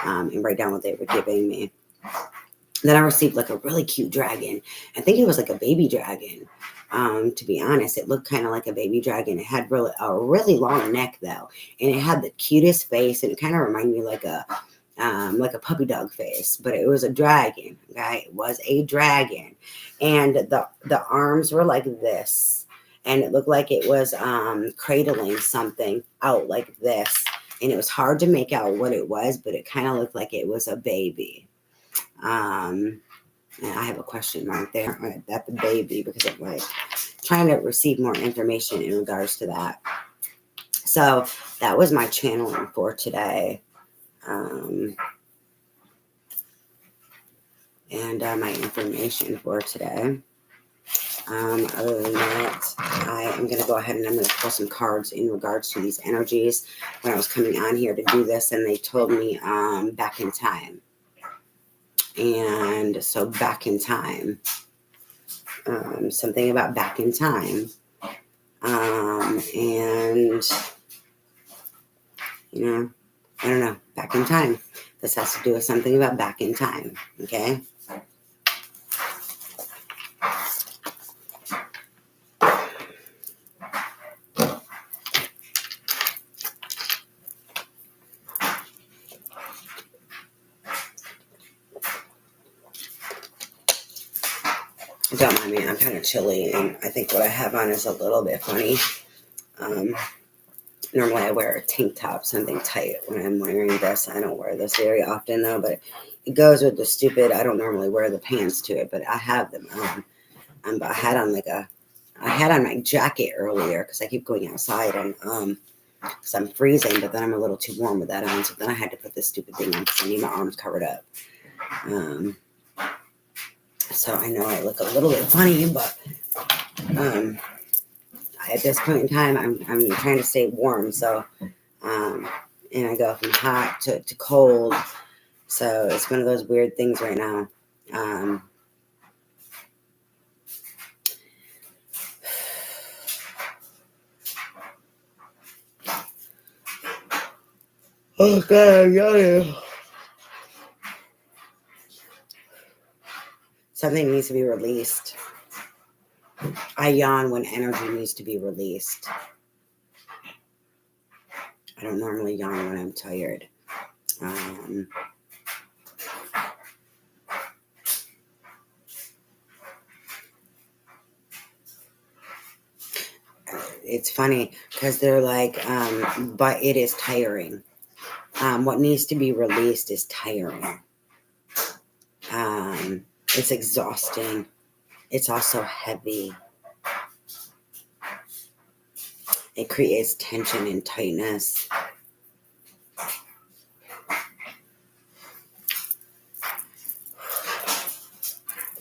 and write down what they were giving me. Then I received like a really cute dragon. I think it was like a baby dragon. To be honest, it looked kind of like a baby dragon. It had a really long neck though, and it had the cutest face, and it kind of reminded me like a puppy dog face, but it was a dragon. Okay, it was a dragon, and the arms were like this, and it looked like it was cradling something out like this, and it was hard to make out what it was, but it kind of looked like it was a baby. And I have a question mark there at the baby because I'm like trying to receive more information in regards to that. So that was my channeling for today. And my information for today. Other than that, I am going to go ahead and I'm going to pull some cards in regards to these energies. When I was coming on here to do this, and they told me back in time. And so back in time, something about back in time. And, I don't know, back in time. This has to do with something about back in time, okay? Don't mind me, I'm kind of chilly, and I think what I have on is a little bit funny. Normally I wear a tank top, something tight when I'm wearing this. I don't wear this very often though, but it goes with the stupid, I don't normally wear the pants to it, but I have them on. But I had on my jacket earlier because I keep going outside, and because I'm freezing, but then I'm a little too warm with that on, so then I had to put this stupid thing on because I need my arms covered up. So I know I look a little bit funny, but at this point in time, I'm trying to stay warm. So, and I go from hot to cold. So it's one of those weird things right now. Oh God, I'm yawning. Something needs to be released. I yawn when energy needs to be released. I don't normally yawn when I'm tired. It's funny because they're like, but it is tiring. What needs to be released is tiring. It's exhausting. It's also heavy. It creates tension and tightness.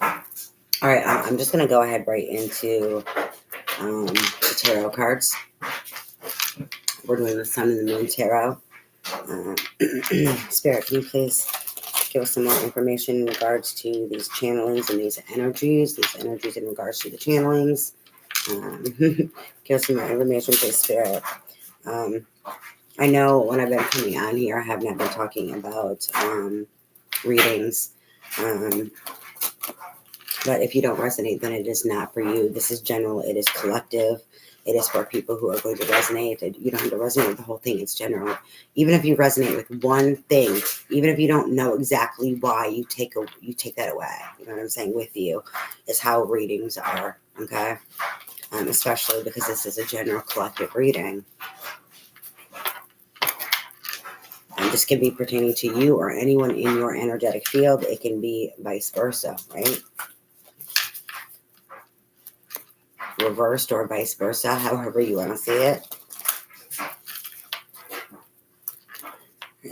All right, I'm just going to go ahead right into the tarot cards. We're doing the Sun and the Moon Tarot. Spirit, can you please give us some more information in regards to these channelings and these energies in regards to the channelings? Give us some more information, please, Spirit. I know when I've been coming on here, I have not been talking about readings. But if you don't resonate, then it is not for you. This is general. It is collective. It is for people who are going to resonate. You don't have to resonate with the whole thing. It's general. Even if you resonate with one thing, even if you don't know exactly why, you take that away. You know what I'm saying? With you is how readings are. Okay, especially because this is a general collective reading. And this can be pertaining to you or anyone in your energetic field. It can be vice versa, right? Reversed or vice versa, however you want to see it.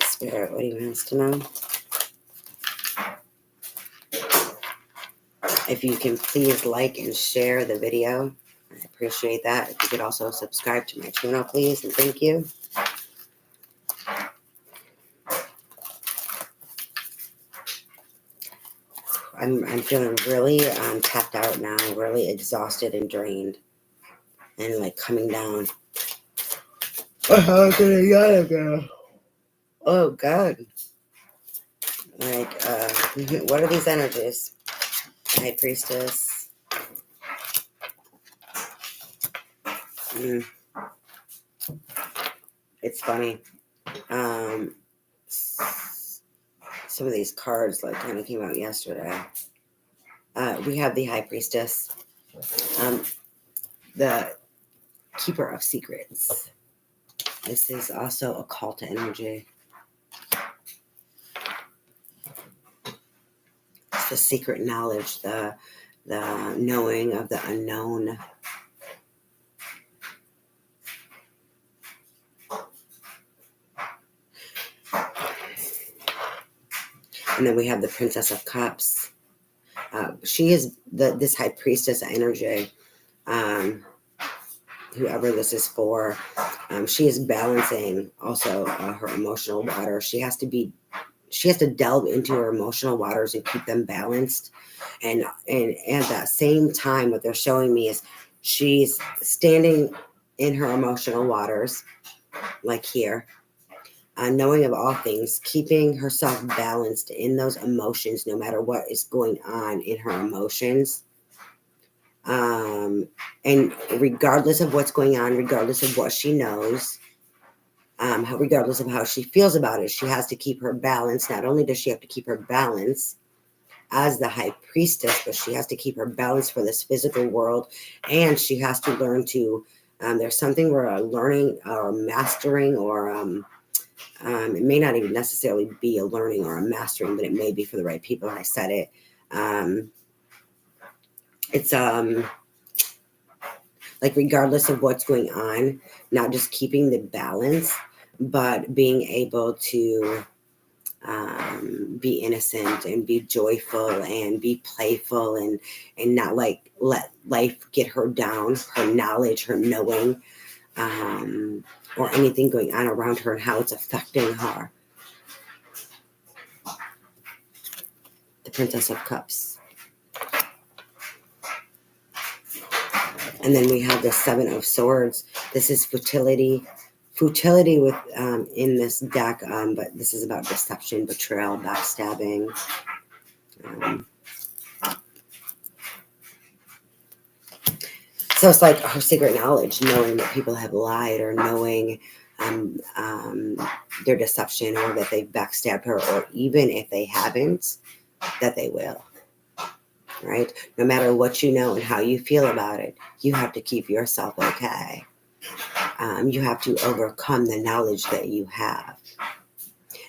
Spirit, what do you want us to know? If you can please like and share the video, I appreciate that. If you could also subscribe to my channel, please, and thank you. I'm feeling really tapped out now, really exhausted and drained, and like coming down. Oh God! Like, what are these energies? High Priestess. It's funny. Some of these cards like kind of came out yesterday. We have the High Priestess, the Keeper of Secrets. This is also occult energy. It's the secret knowledge, the knowing of the unknown. And then we have the Princess of Cups. She is this High Priestess energy. Whoever this is for, she is balancing also her emotional water. She has to delve into her emotional waters and keep them balanced. And at that same time, what they're showing me is she's standing in her emotional waters, like here, knowing of all things, keeping herself balanced in those emotions, no matter what is going on in her emotions. And regardless of what's going on, regardless of what she knows, regardless of how she feels about it, she has to keep her balance. Not only does she have to keep her balance as the High Priestess, but she has to keep her balance for this physical world, and she has to learn to, there's something we're learning or mastering, or it may not even necessarily be a learning or a mastering, but it may be for the right people. I said it. It's like regardless of what's going on, not just keeping the balance, but being able to be innocent and be joyful and be playful and not like let life get her down, her knowledge, her knowing, or anything going on around her and how it's affecting her. The Princess of Cups. And then we have the Seven of Swords. This is futility with in this deck, but this is about deception, betrayal, backstabbing. So it's like her secret knowledge, knowing that people have lied, or knowing their deception, or that they've backstabbed her, or even if they haven't, that they will. Right? No matter what you know and how you feel about it, you have to keep yourself okay. You have to overcome the knowledge that you have.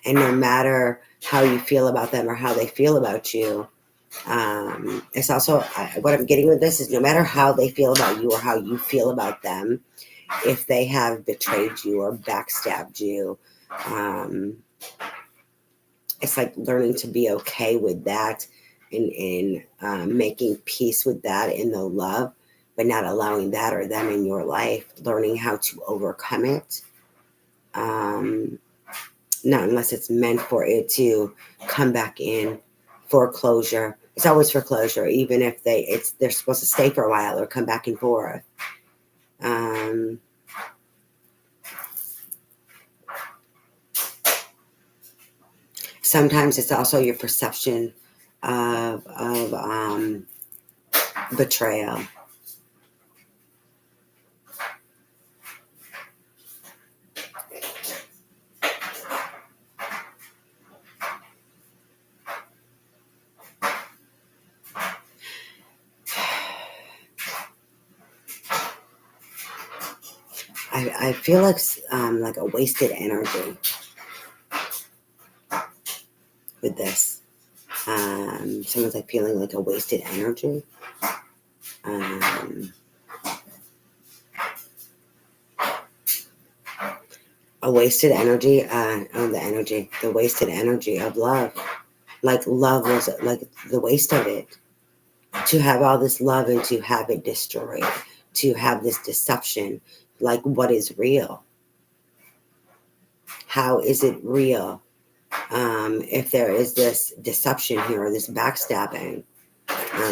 And no matter how you feel about them or how they feel about you, it's also, what I'm getting with this is no matter how they feel about you or how you feel about them, if they have betrayed you or backstabbed you, it's like learning to be okay with that, and making peace with that in the love, but not allowing that or them in your life, learning how to overcome it. Not unless it's meant for it to come back in for closure. It's always for closure, even if they're supposed to stay for a while or come back and forth. Sometimes it's also your perception of betrayal. I feel like a wasted energy with this. Someone's like feeling like a wasted energy. A wasted energy. The wasted energy of love. Like love was like the waste of it. To have all this love and to have it destroyed. To have this deception. Like what is real? How is it real? If there is this deception here or this backstabbing.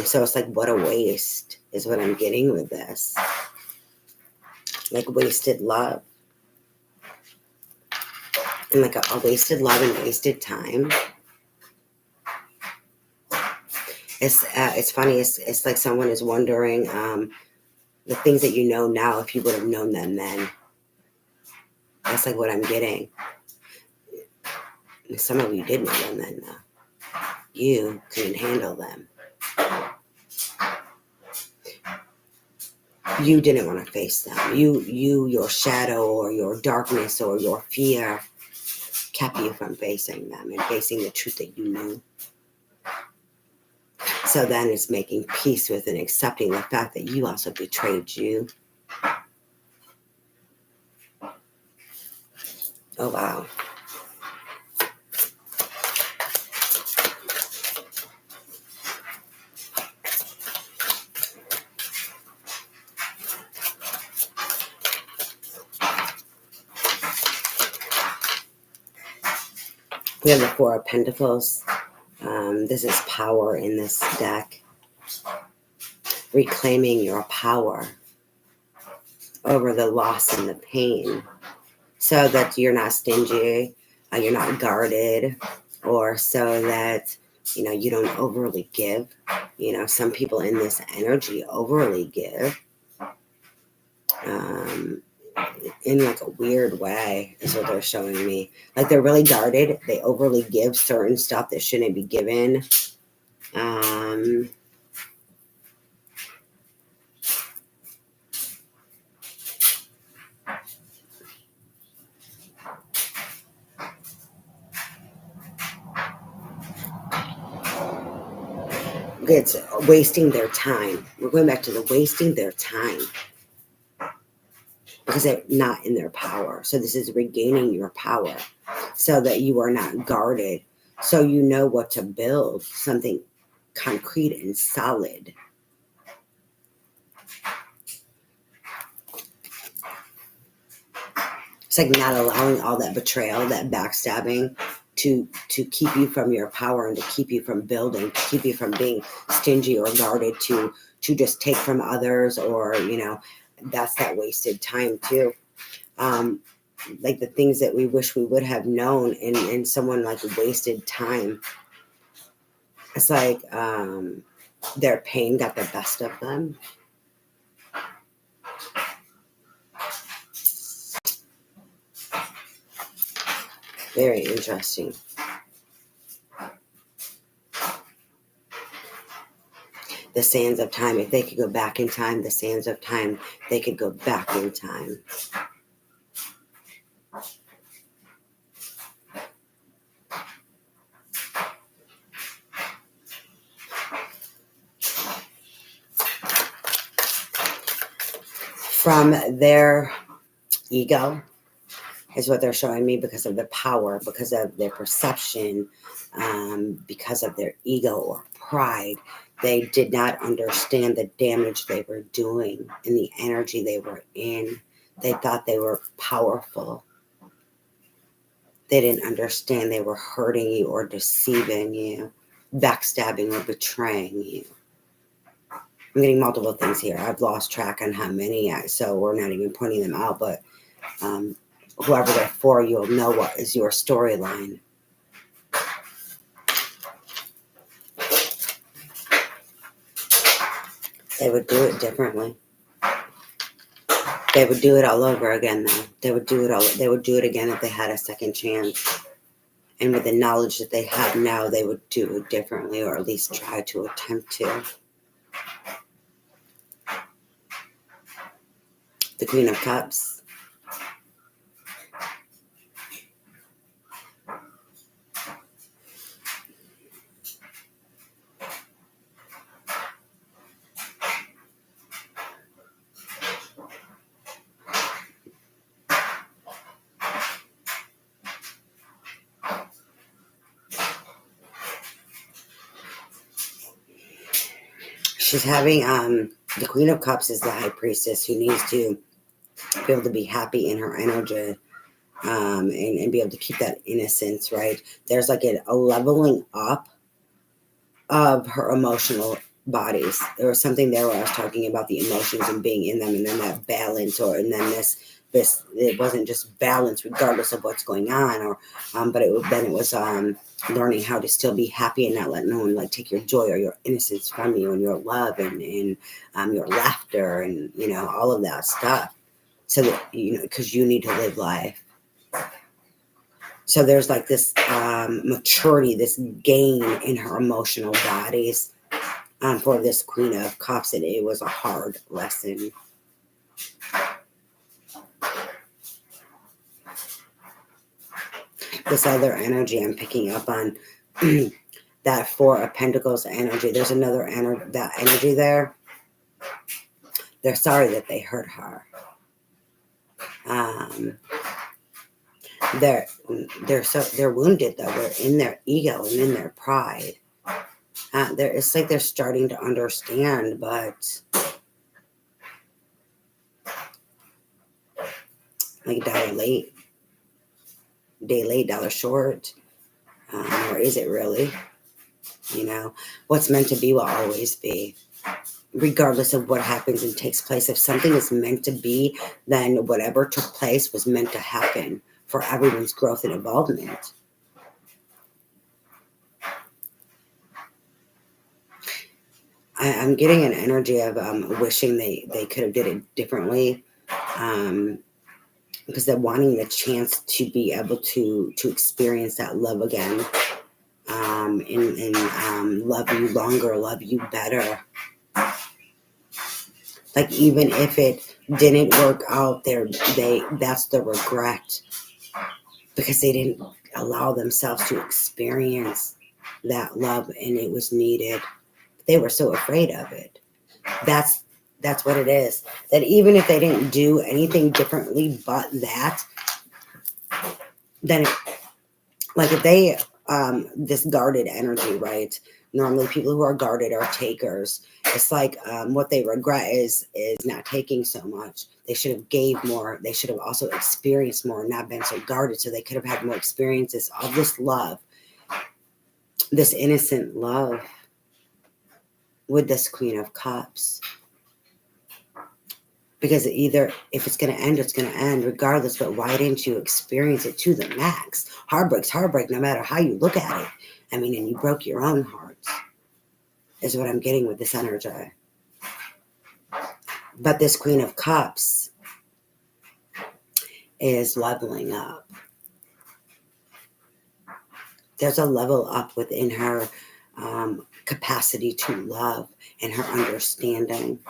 So it's like, what a waste is what I'm getting with this. Like wasted love. And like a wasted love and wasted time. It's funny. It's like someone is wondering the things that you know now, if you would have known them then. That's like what I'm getting. Some of you did know them then, though. You couldn't handle them. You didn't want to face them. Your shadow or your darkness or your fear kept you from facing them and facing the truth that you knew. So then it's making peace with and accepting the fact that you also betrayed you. Oh, wow. We have the Four of Pentacles. This is power in this deck. Reclaiming your power over the loss and the pain so that you're not stingy, you're not guarded, or so that, you don't overly give. Some people in this energy overly give. In like a weird way is what they're showing me. Like they're really guarded. They overly give certain stuff that shouldn't be given. It's wasting their time. We're going back to the wasting their time. Because they're not in their power. So this is regaining your power so that you are not guarded. So you know what to build, something concrete and solid. It's like not allowing all that betrayal, that backstabbing to keep you from your power and to keep you from building, to keep you from being stingy or guarded, to just take from others, or, that's that wasted time too. Like the things that we wish we would have known in someone like wasted time. It's like their pain got the best of them. Very interesting. The sands of time. If they could go back in time, the sands of time, they could go back in time. From their ego is what they're showing me, because of the power, because of their perception, because of their ego or pride. They did not understand the damage they were doing and the energy they were in. They thought they were powerful. They didn't understand they were hurting you or deceiving you, backstabbing or betraying you. I'm getting multiple things here. I've lost track on how many, so we're not even pointing them out, but whoever they're for, you'll know what is your storyline. They would do it differently. They would do it all over again, though. They would do it again if they had a second chance. And with the knowledge that they have now, they would do it differently, or at least try to attempt to. The Queen of Cups. She's having, the Queen of Cups is the High Priestess who needs to be able to be happy in her energy, and be able to keep that innocence, right? There's like a leveling up of her emotional bodies. There was something there where I was talking about the emotions and being in them, and then that balance, and then this it wasn't just balance regardless of what's going on, or but it was learning how to still be happy and not let no one like take your joy or your innocence from you, and your love and your laughter, and all of that stuff, so that because you need to live life. So there's like this maturity, this gain in her emotional bodies for this Queen of Cups, and it was a hard lesson. This other energy I'm picking up on, that Four of Pentacles energy. There's another energy there. They're sorry that they hurt her. They're wounded though. They're in their ego and in their pride. It's like they're starting to understand, but like day late, dollar short. Or is it really? What's meant to be will always be, regardless of what happens and takes place. If something is meant to be, then whatever took place was meant to happen for everyone's growth and involvement. I'm getting an energy of wishing they could have did it differently, because they're wanting the chance to be able to experience that love again, and love you longer, love you better. Like even if it didn't work out, that's the regret, because they didn't allow themselves to experience that love, and it was needed. They were so afraid of it. That's what it is. That even if they didn't do anything differently but that, then like if they this guarded energy, right? Normally people who are guarded are takers. It's like what they regret is not taking so much. They should have gave more. They should have also experienced more, not been so guarded, so they could have had more experiences of this love, this innocent love with this Queen of Cups. Because either if it's going to end, it's going to end regardless, but why didn't you experience it to the max? Heartbreak's heartbreak no matter how you look at it. I mean, and you broke your own heart, is what I'm getting with this energy. But this Queen of Cups is leveling up. There's a level up within her capacity to love and her understanding.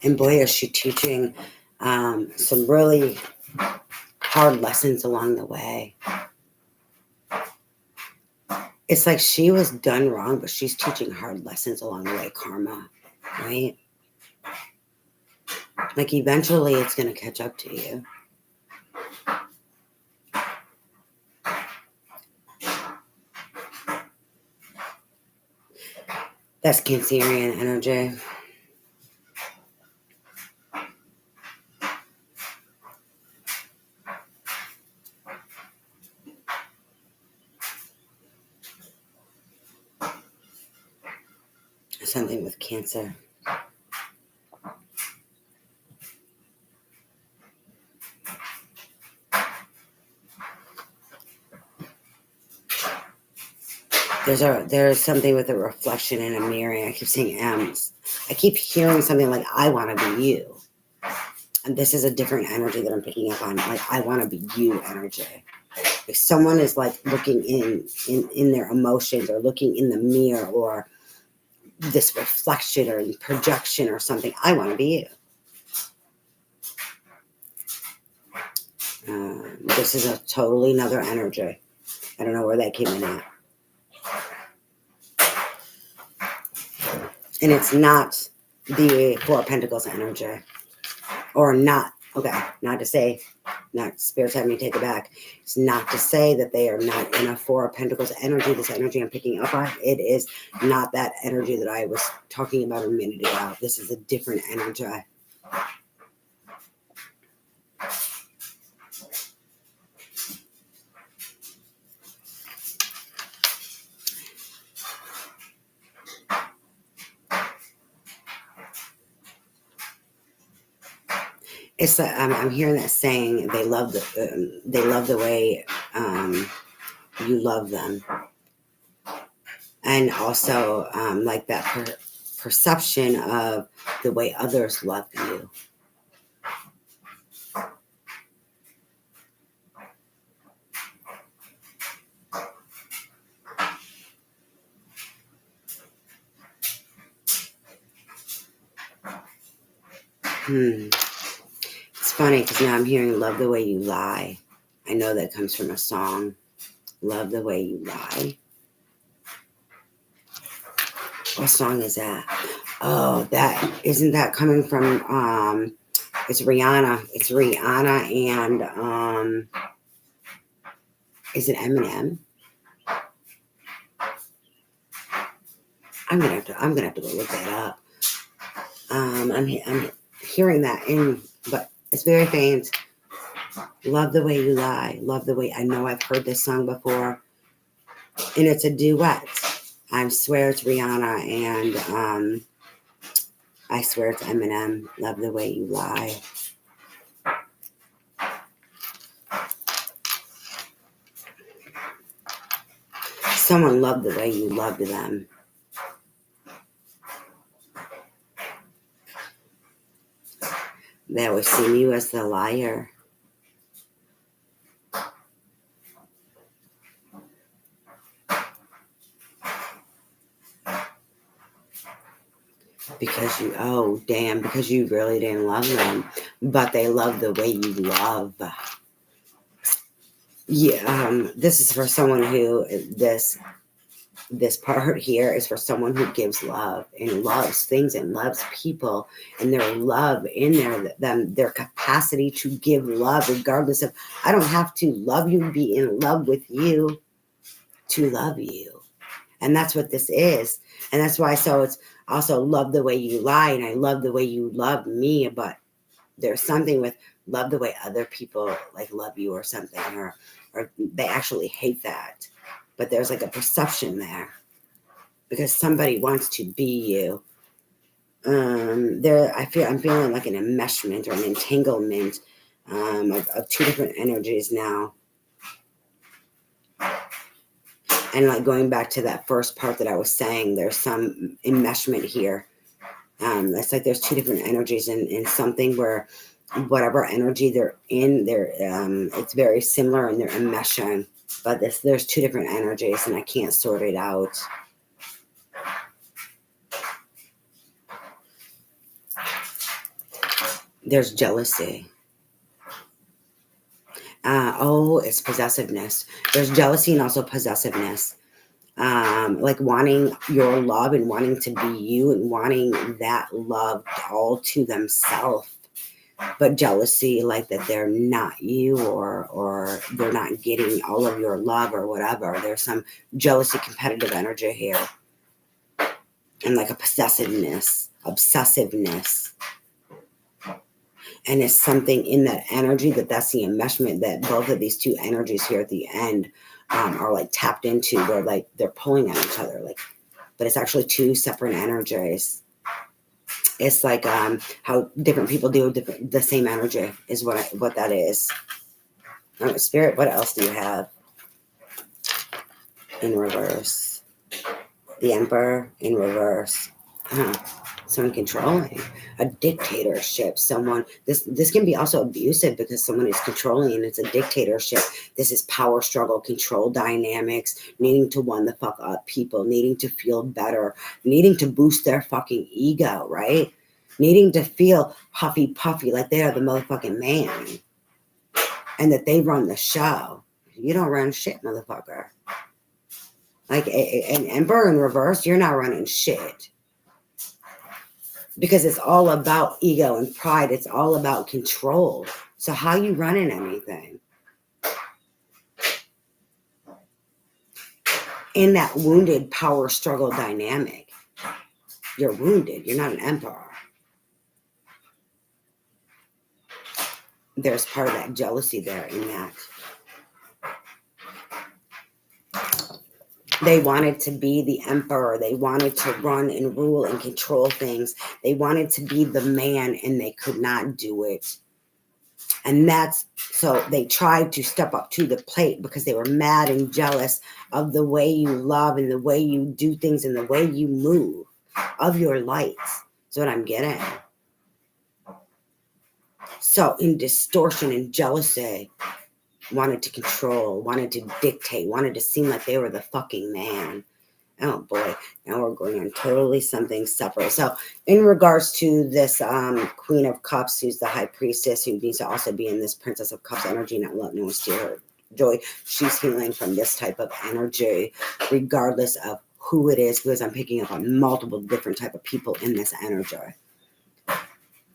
And boy, is she teaching some really hard lessons along the way. It's like she was done wrong, but she's teaching hard lessons along the way, karma, right? Like eventually it's going to catch up to you. That's Cancerian energy. Something with Cancer. There's something with a reflection in a mirror. I keep saying M's. I keep hearing something like I want to be you. And this is a different energy that I'm picking up on. Like I want to be you energy. If someone is like looking in their emotions or looking in the mirror or this reflection or projection or something, I want to be you. This is a totally another energy. I don't know where that came in at. And it's not the Four of Pentacles energy. Or not. Okay, not to say, not Spirit's having me take it back. It's not to say that they are not in a Four of Pentacles energy. This energy I'm picking up on, it is not that energy that I was talking about a minute ago. This is a different energy. It's I'm hearing that saying they love the way you love them, and also like that perception of the way others love you. It's funny because now I'm hearing love the way you lie. I know that comes from a song. Love the way you lie. What song is that? Oh, isn't that coming from it's Rihanna. It's Rihanna and is it Eminem? I'm gonna have to go look that up. I'm hearing that but it's very faint. Love the way you lie. Love the way I know I've heard this song before, and it's a duet. I swear it's Rihanna and I swear it's Eminem. Love the way you lie. Someone loved the way you loved them. They always see you as the liar. Because because you really didn't love them, but they love the way you love. Yeah, this is for someone who this part here is for someone who gives love and loves things and loves people, and their love in their capacity to give love, regardless of I don't have to love you, be in love with you to love you. And that's what this is. And that's why it's also love the way you lie, and I love the way you love me, but there's something with love the way other people like love you or something, or they actually hate that. But there's like a perception there because somebody wants to be you. I'm feeling like an enmeshment or an entanglement of two different energies now. And like going back to that first part that I was saying, there's some enmeshment here. It's like there's two different energies in something where whatever energy they're in, it's very similar and they're enmeshing. But there's two different energies and I can't sort it out. There's jealousy. It's possessiveness. There's jealousy and also possessiveness. Like wanting your love and wanting to be you and wanting that love all to themselves. But jealousy, like that they're not you or they're not getting all of your love or whatever. There's some jealousy, competitive energy here. And like a possessiveness, obsessiveness. And it's something in that energy that's the enmeshment that both of these two energies here at the end are like tapped into, where like they're pulling at each other, like, but it's actually two separate energies. It's like how different people deal with the same energy is what that is. Spirit, what else do you have in reverse? The Emperor in reverse. Someone controlling. A dictatorship. Someone, this can be also abusive because someone is controlling and it's a dictatorship. This is power struggle, control dynamics, needing to one the fuck up people, needing to feel better, needing to boost their fucking ego, right? Needing to feel huffy puffy like they are the motherfucking man and that they run the show. You don't run shit, motherfucker. Like an Emperor in reverse, you're not running shit. Because it's all about ego and pride. It's all about control. So how you running anything? In that wounded power struggle dynamic. You're wounded. You're not an emperor. There's part of that jealousy there in that. They wanted to be the emperor. They wanted to run and rule and control things. They wanted to be the man and they could not do it. And that's, so they tried to step up to the plate because they were mad and jealous of the way you love and the way you do things and the way you move of your lights. That's what I'm getting. So in distortion and jealousy, wanted to control, wanted to dictate, wanted to seem like they were the fucking man. Oh boy, now we're going on totally something separate. So in regards to this Queen of Cups, who's the High Priestess, who needs to also be in this Princess of Cups energy, not let no one steal her joy. She's healing from this type of energy, regardless of who it is, because I'm picking up on multiple different type of people in this energy.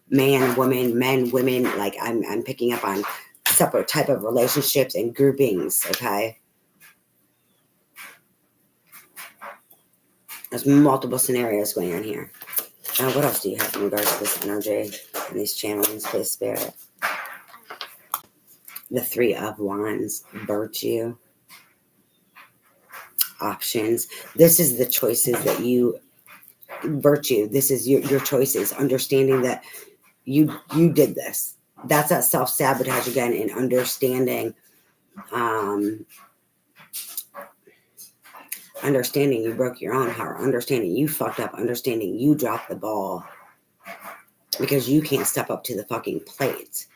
Man, woman, men, women, like I'm picking up on separate type of relationships and groupings, okay? There's multiple scenarios going on here. What else do you have in regards to this energy and these channelings, please, Spirit? The Three of Wands, virtue, options. This is the choices that you, virtue, this is your choices, understanding that you did this. That's that self-sabotage again, and understanding understanding you broke your own heart, understanding you fucked up, understanding you dropped the ball because you can't step up to the fucking plate.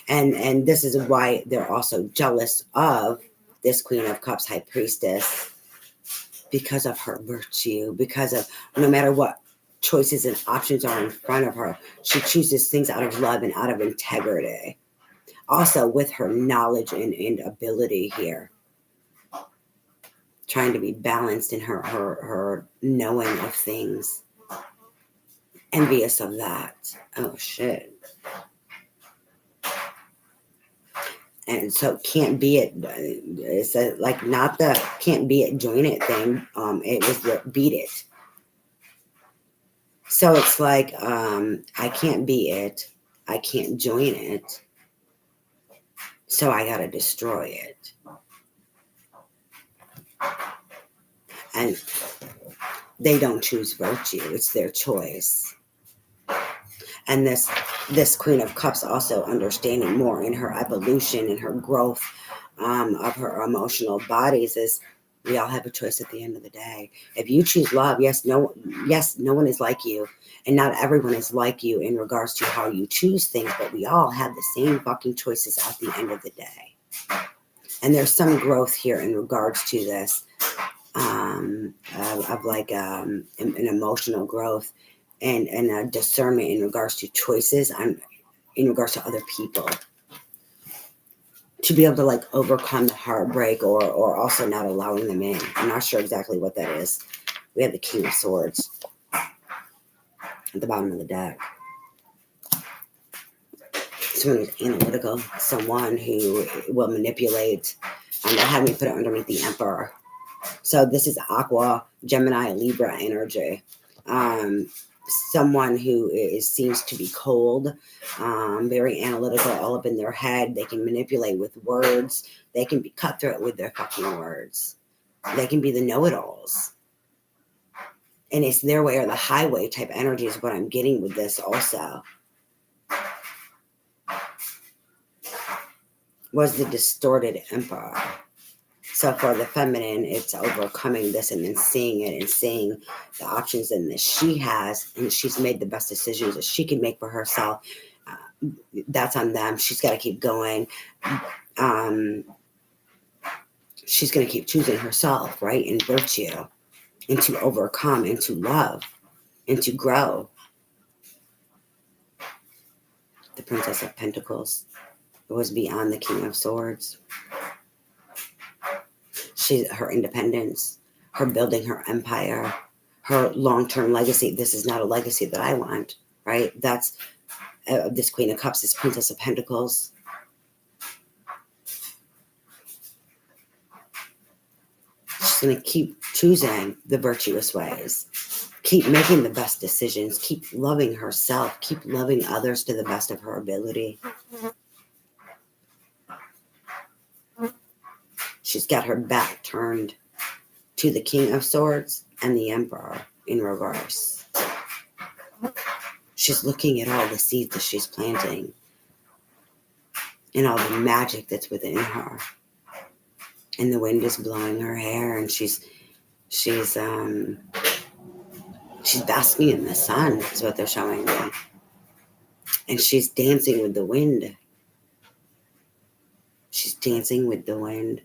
And this is why they're also jealous of this Queen of Cups, High Priestess, because of her virtue, because of no matter what choices and options are in front of her, she chooses things out of love and out of integrity. Also with her knowledge and ability here. Trying to be balanced in her knowing of things. Envious of that. Oh, shit. And so can't be it. It's like not the can't be it, join it thing. It was the beat it. So it's like I can't be it. I can't join it. So I got to destroy it. And they don't choose virtue. It's their choice. And this Queen of Cups also understanding more in her evolution and her growth of her emotional bodies is we all have a choice at the end of the day. If you choose love, yes, no one is like you. And not everyone is like you in regards to how you choose things, but we all have the same fucking choices at the end of the day. And there's some growth here in regards to this of like an emotional growth and a discernment in regards to choices in regards to other people. To be able to like overcome the heartbreak or also not allowing them in. I'm not sure exactly what that is. We have the King of Swords at the bottom of the deck. Someone who's analytical, someone who will manipulate. They'll have me put it underneath the Emperor. So this is Aqua, Gemini, Libra energy. Someone who seems to be cold, very analytical, all up in their head. They can manipulate with words. They can be cutthroat with their fucking words. They can be the know-it-alls. And it's their way or the highway type energy is what I'm getting with this also. Was the distorted Emperor. So for the feminine, it's overcoming this and then seeing it and seeing the options and that she has, and she's made the best decisions that she can make for herself. That's on them. She's got to keep going. She's going to keep choosing herself, right? In virtue, and to overcome, and to love, and to grow. The Princess of Pentacles was beyond the King of Swords. Her independence, her building her empire, her long-term legacy. This is not a legacy that I want, right? That's this Queen of Cups, this Princess of Pentacles. She's going to keep choosing the virtuous ways, keep making the best decisions, keep loving herself, keep loving others to the best of her ability. She's got her back turned to the King of Swords and the Emperor in reverse. She's looking at all the seeds that she's planting and all the magic that's within her. And the wind is blowing her hair, and she's basking in the sun, is what they're showing me. And she's dancing with the wind. She's dancing with the wind,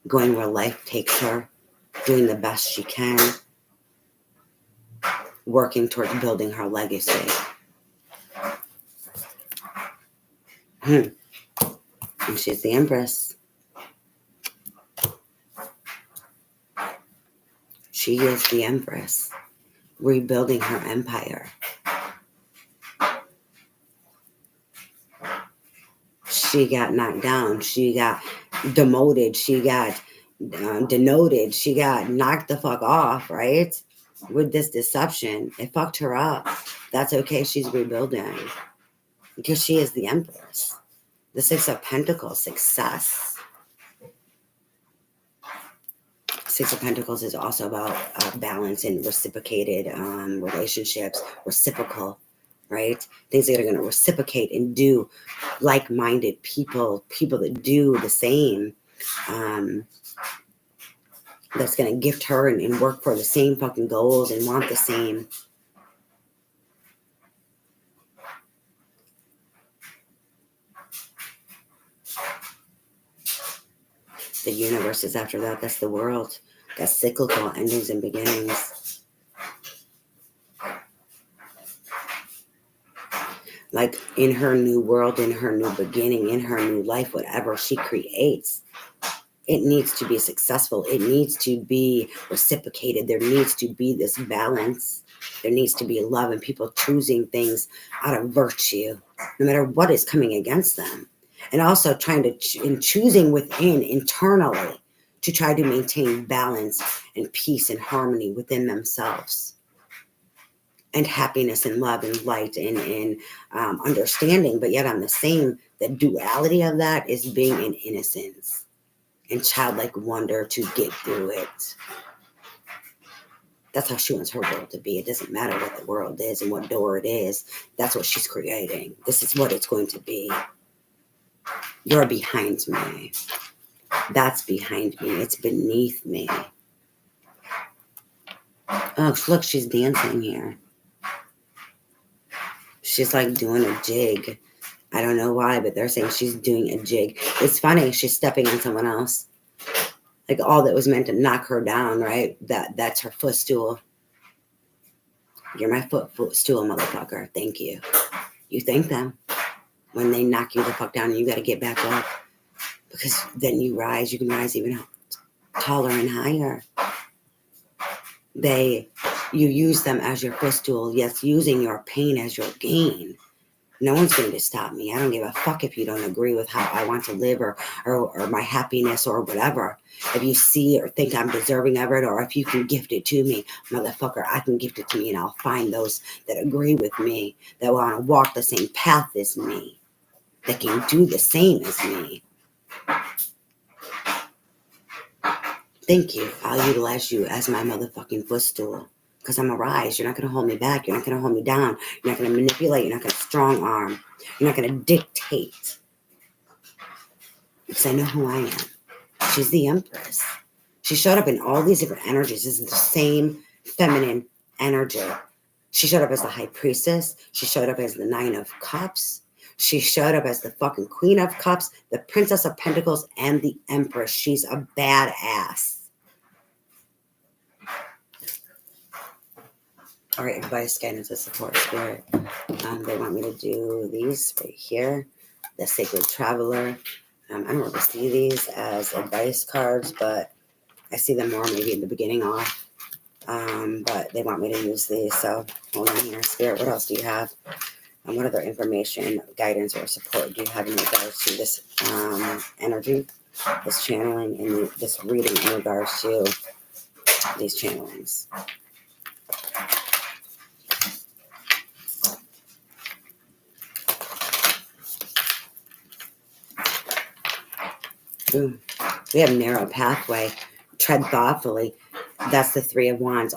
going where life takes her, doing the best she can, working towards building her legacy. And she's the Empress. She is the Empress, rebuilding her empire. She got knocked down. She got demoted. She got denoted. She got knocked the fuck off, right? With this deception. It fucked her up. That's okay. She's rebuilding because she is the Empress. The Six of Pentacles, success. Six of Pentacles is also about balance and reciprocated relationships, reciprocal, right? Things that are going to reciprocate and do, like-minded people that do the same, that's going to gift her and work for the same fucking goals and want the same. The universe is after that. That's the world. That's cyclical endings and beginnings. Like in her new world, in her new beginning, in her new life, whatever she creates, it needs to be successful. It needs to be reciprocated. There needs to be this balance. There needs to be love and people choosing things out of virtue, no matter what is coming against them. And also trying to, in choosing within, internally, to try to maintain balance and peace and harmony within themselves. And happiness and love and light and understanding. But yet on the duality of that is being in innocence and childlike wonder to get through it. That's how she wants her world to be. It doesn't matter what the world is and what door it is. That's what she's creating. This is what it's going to be. You're behind me. That's behind me. It's beneath me. Oh, look, she's dancing here. She's like doing a jig. I don't know why, but they're saying she's doing a jig. It's funny. She's stepping on someone else. Like all that was meant to knock her down, right? That's her footstool. You're my footstool, motherfucker. Thank you. You thank them when they knock you the fuck down, and you got to get back up because then you rise. You can rise even taller and higher. You use them as your footstool. Yes, using your pain as your gain. No one's going to stop me. I don't give a fuck if you don't agree with how I want to live or my happiness or whatever. If you see or think I'm deserving of it, or if you can gift it to me, motherfucker, I can gift it to me, and I'll find those that agree with me, that want to walk the same path as me, that can do the same as me. Thank you. I'll utilize you as my motherfucking footstool. Because I'm a rise. You're not going to hold me back. You're not going to hold me down. You're not going to manipulate. You're not going to strong arm. You're not going to dictate. Because I know who I am. She's the Empress. She showed up in all these different energies. This is the same feminine energy. She showed up as the High Priestess. She showed up as the Nine of Cups. She showed up as the fucking Queen of Cups, the Princess of Pentacles, and the Empress. She's a badass. All right, advice, guidance, and support, spirit. They want me to do these right here. The Sacred Traveler. I don't really see these as advice cards, but I see them more maybe in the beginning off. But they want me to use these. So hold on here, spirit. What else do you have? And what other information, guidance, or support do you have in regards to this energy, this channeling, and this reading in regards to these channelings? Ooh, we have narrow pathway. Tread thoughtfully. That's the Three of Wands.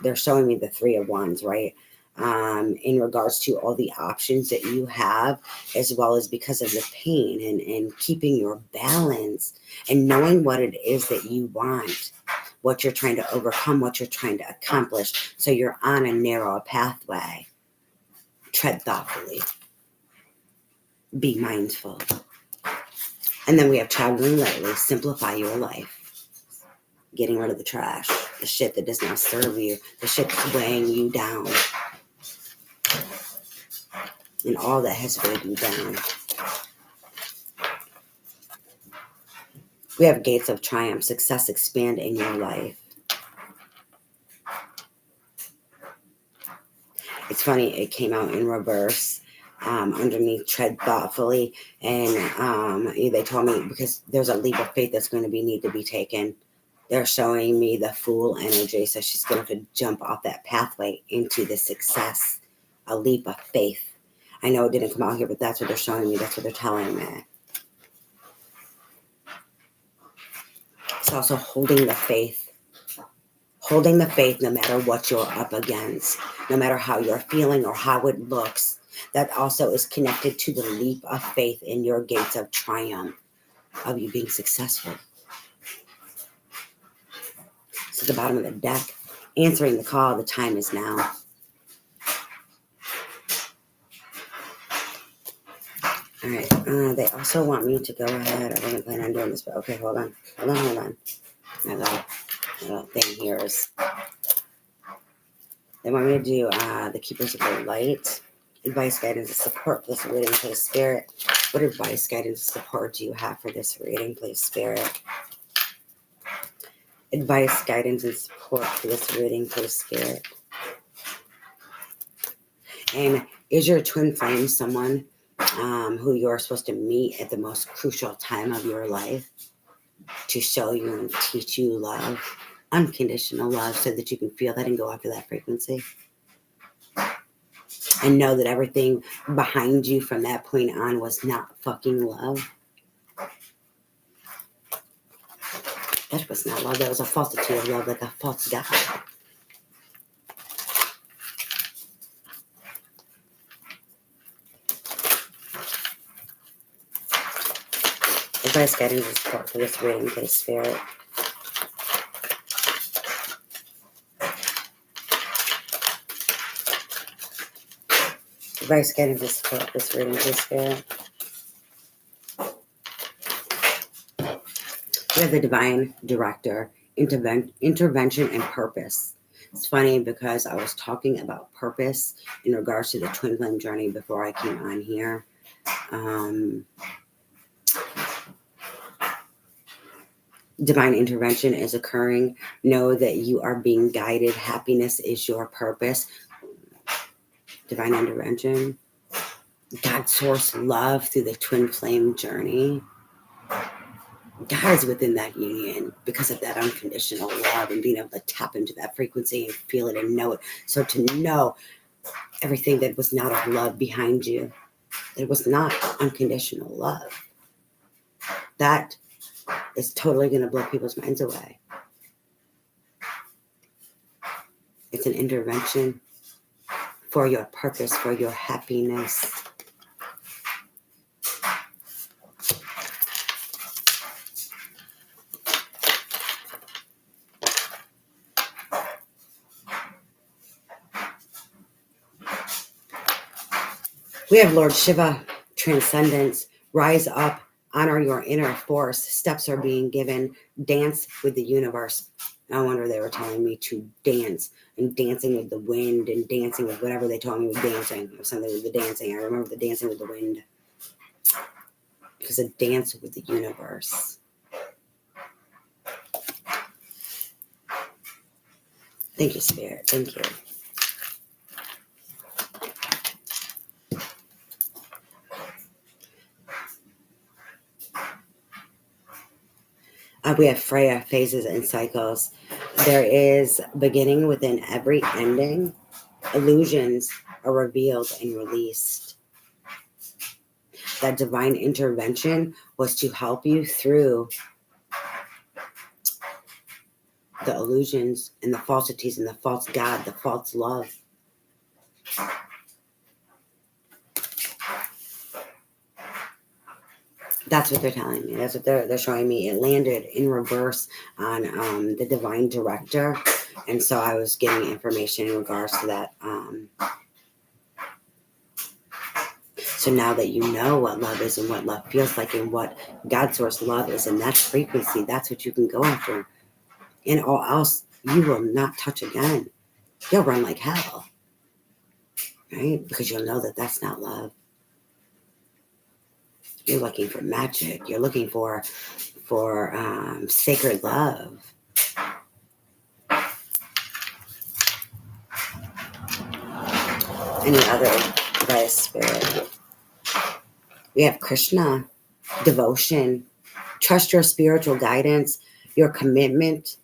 They're showing me the Three of Wands, right? In regards to all the options that you have, as well as because of the pain and keeping your balance and knowing what it is that you want, what you're trying to overcome, what you're trying to accomplish. So you're on a narrow pathway. Tread thoughtfully. Be mindful. And then we have traveling lightly. Simplify your life. Getting rid of the trash, the shit that does not serve you, the shit that's weighing you down, and all that has weighed you down. We have gates of triumph, success, expand in your life. It's funny, it came out in reverse. Underneath, tread thoughtfully, and they told me because there's a leap of faith that's going to need to be taken. They're showing me the Fool energy, so she's going to jump off that pathway into the success, a leap of faith. I know it didn't come out here, but that's what they're showing me. That's what they're telling me. It's also holding the faith. Holding the faith no matter what you're up against, no matter how you're feeling or how it looks. That also is connected to the leap of faith in your gates of triumph, of you being successful. It's at the bottom of the deck. Answering the call, the time is now. All right. They also want me to go ahead. I wasn't planning on doing this, but okay, hold on. My little thing here is. They want me to do the Keepers of the Light. Advice, guidance, and support for this reading, please, Spirit. What advice, guidance, and support do you have for this reading, please, Spirit? Advice, guidance, and support for this reading, please, Spirit. And is your twin flame someone who you're supposed to meet at the most crucial time of your life to show you and teach you love, unconditional love, so that you can feel that and go after that frequency? And know that everything behind you from that point on was not fucking love. That was not love. That was a falsity of love, like a false god. Advice, guidance, and support for this reading, please, Spirit. Advice, guidance, and support for this reading, please, Spirit. We have the Divine Director, intervention, and purpose. It's funny because I was talking about purpose in regards to the twin flame journey before I came on here. Divine intervention is occurring. Know that you are being guided. Happiness is your purpose. Divine intervention. God source love through the twin flame journey. God is within that union because of that unconditional love and being able to tap into that frequency and feel it and know it. So to know everything that was not of love behind you, it was not unconditional love. That is totally going to blow people's minds away. It's an intervention for your purpose, for your happiness. We have Lord Shiva, transcendence, rise up, honor your inner force. Steps are being given. Dance with the universe. No wonder they were telling me to dance and dancing with the wind and dancing with whatever they told me was dancing or something with the dancing. I remember the dancing with the wind because a dance with the universe. Thank you, Spirit. Thank you. We have Freya, phases and cycles. There is beginning within every ending. Illusions are revealed and released. That divine intervention was to help you through the illusions and the falsities and the false God, the false love. That's what they're telling me. That's what they're showing me. It landed in reverse on the divine director. And so I was getting information in regards to that. So now that you know what love is and what love feels like and what God source love is, and that's frequency, that's what you can go after. And all else, you will not touch again. You'll run like hell. Right? Because you'll know that that's not love. You're looking for magic. You're looking for sacred love. Any other advice, Spirit? We have Krishna, devotion. Trust your spiritual guidance. Your commitment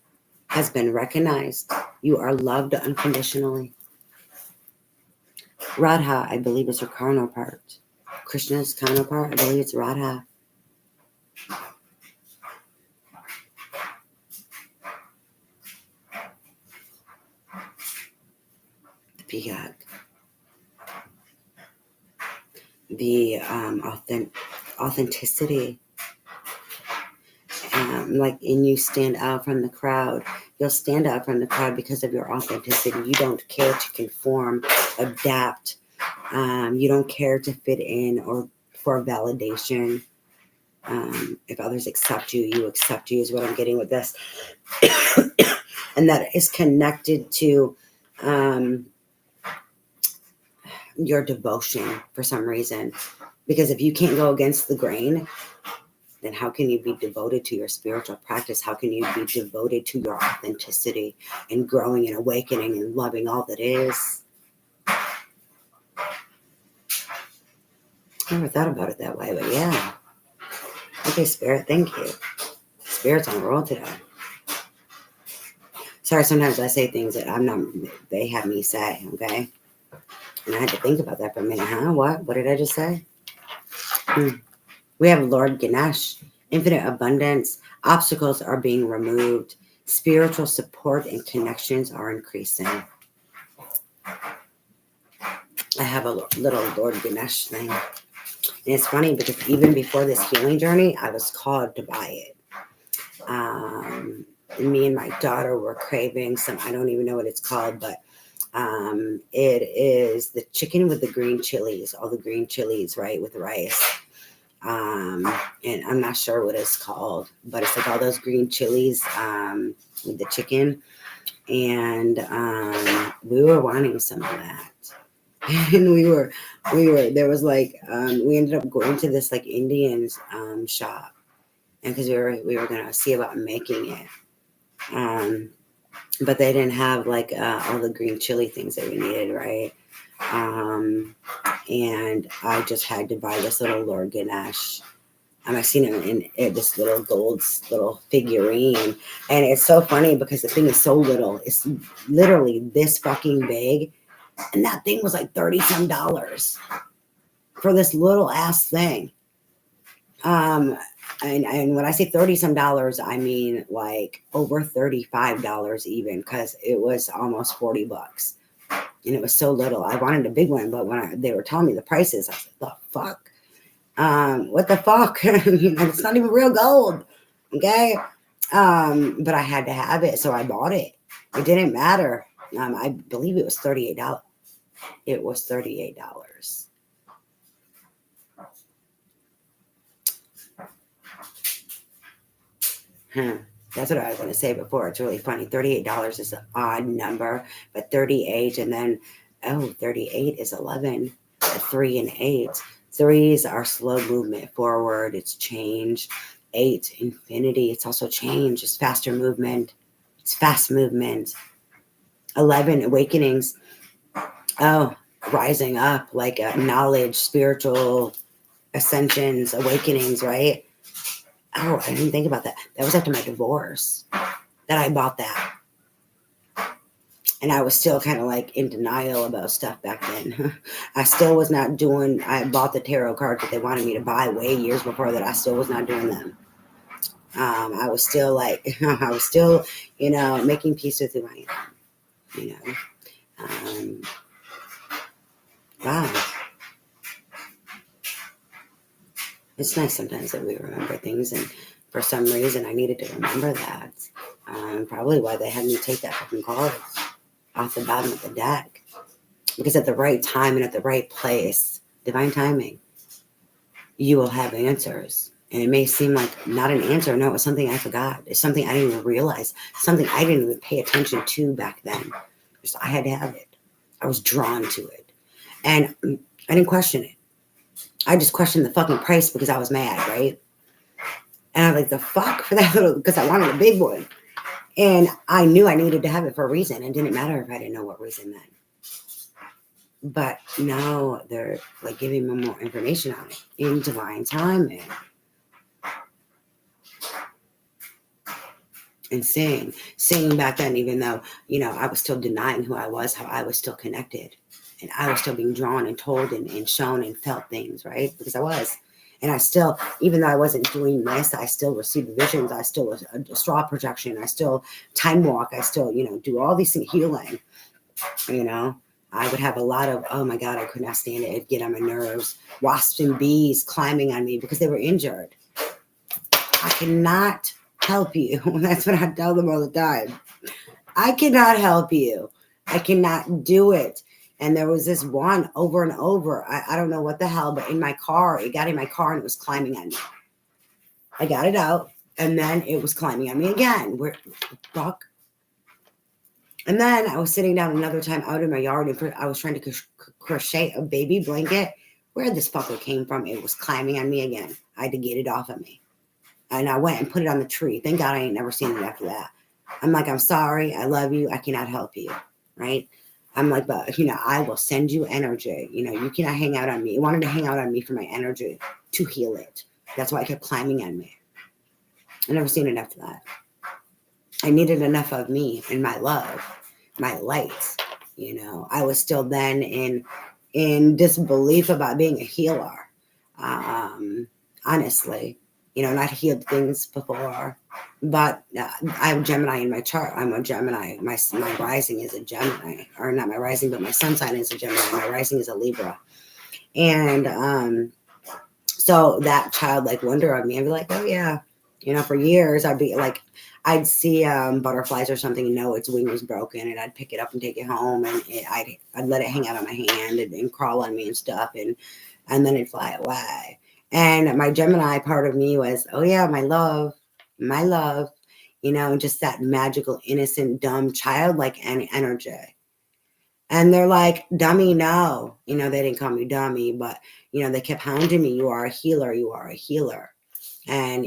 has been recognized. You are loved unconditionally. Radha, I believe, is her counterpart. Krishna's counterpart, I believe it's Radha. The peacock. The authenticity. Like, and you stand out from the crowd. You'll stand out from the crowd because of your authenticity. You don't care to conform, adapt. You don't care to fit in or for validation. If others accept you, you accept you is what I'm getting with this. And that is connected to your devotion for some reason. Because if you can't go against the grain, then how can you be devoted to your spiritual practice? How can you be devoted to your authenticity and growing and awakening and loving all that is? I never thought about it that way, but yeah. Okay, Spirit, thank you. Spirit's on the roll today. Sorry, sometimes I say things that they have me say, okay? And I had to think about that for a minute. What? What did I just say? We have Lord Ganesh, infinite abundance. Obstacles are being removed. Spiritual support and connections are increasing. I have a little Lord Ganesh thing. And it's funny because even before this healing journey, I was called to buy it. Me and my daughter were craving some, I don't even know what it's called, but it is the chicken with the green chilies, all the green chilies, right, with rice. And I'm not sure what it's called, but it's like all those green chilies with the chicken. And we were wanting some of that. And we were, there was like, we ended up going to this like Indian's shop. And because we were going to see about making it. But they didn't have like all the green chili things that we needed, right? And I just had to buy this little Lord Ganesh. I seen him in this little gold little figurine. And it's so funny because the thing is so little. It's literally this fucking big. And that thing was like $30-some for this little ass thing. And when I say $30-some, I mean like over $35 even, because it was almost $40. And it was so little. I wanted a big one, but when they were telling me the prices, I was like, the fuck? What the fuck? It's not even real gold. Okay. But I had to have it, so I bought it. It didn't matter. I believe it was $38. It was $38. That's what I was going to say before. It's really funny. $38 is an odd number, but 38 and then, 38 is 11. A 3 and 8. Threes are slow movement forward. It's change. 8, infinity. It's also change. It's faster movement. It's fast movement. 11, awakenings. Oh, rising up, like knowledge, spiritual ascensions, awakenings, right? Oh, I didn't think about that. That was after my divorce that I bought that. And I was still kind of like in denial about stuff back then. I still was not doing, I bought the tarot cards that they wanted me to buy way years before that. I still was not doing them. I was still like, I was still, making peace with who I am, wow. It's nice sometimes that we remember things, and for some reason I needed to remember that. Probably why they had me take that fucking card off the bottom of the deck. Because at the right time and at the right place, divine timing, you will have answers. And it may seem like not an answer. No, it's something I forgot. It's something I didn't even realize. Something I didn't even pay attention to back then. Just, I had to have it. I was drawn to it. And I didn't question it. I just questioned the fucking price because I was mad, right? And I'm like, the fuck for that little, because I wanted a big one. And I knew I needed to have it for a reason. It didn't matter if I didn't know what reason then. But now they're like giving me more information on it in divine timing. And seeing back then, even though, I was still denying who I was, how I was still connected. And I was still being drawn and told and shown and felt things, right? Because I was. And I still, even though I wasn't doing this, I still received visions. I still was a straw projection. I still time walk. I still, do all these things, healing, I would have a lot of, oh my God, I could not stand it. It'd get on my nerves. Wasps and bees climbing on me because they were injured. I cannot help you. That's what I tell them all the time. I cannot help you. I cannot do it. And there was this one over and over. I don't know what the hell, but in my car, it got in my car and it was climbing on me. I got it out and then it was climbing on me again. Where the fuck? And then I was sitting down another time out in my yard and I was trying to crochet a baby blanket. Where this fucker came from, it was climbing on me again. I had to get it off of me. And I went and put it on the tree. Thank God I ain't never seen it after that. I'm like, I'm sorry. I love you. I cannot help you. Right? I'm like, but, I will send you energy. You cannot hang out on me. It wanted to hang out on me for my energy to heal it. That's why it kept climbing on me. I never seen it after that. I needed enough of me and my love, my light. I was still then in disbelief about being a healer. Honestly, and I'd healed things before, but I have Gemini in my chart. I'm a Gemini. My rising is a Gemini, or not my rising, but my sun sign is a Gemini. My rising is a Libra. And so that childlike wonder of me, I'd be like, oh yeah, for years I'd be like, I'd see butterflies or something and know its wing was broken, and I'd pick it up and take it home, and I'd let it hang out on my hand and crawl on me and stuff, and then it'd fly away. And my Gemini part of me was, oh yeah, my love, just that magical, innocent, dumb, childlike energy. And they're like, dummy, no. They didn't call me dummy, but, they kept hounding me. You are a healer. You are a healer. And,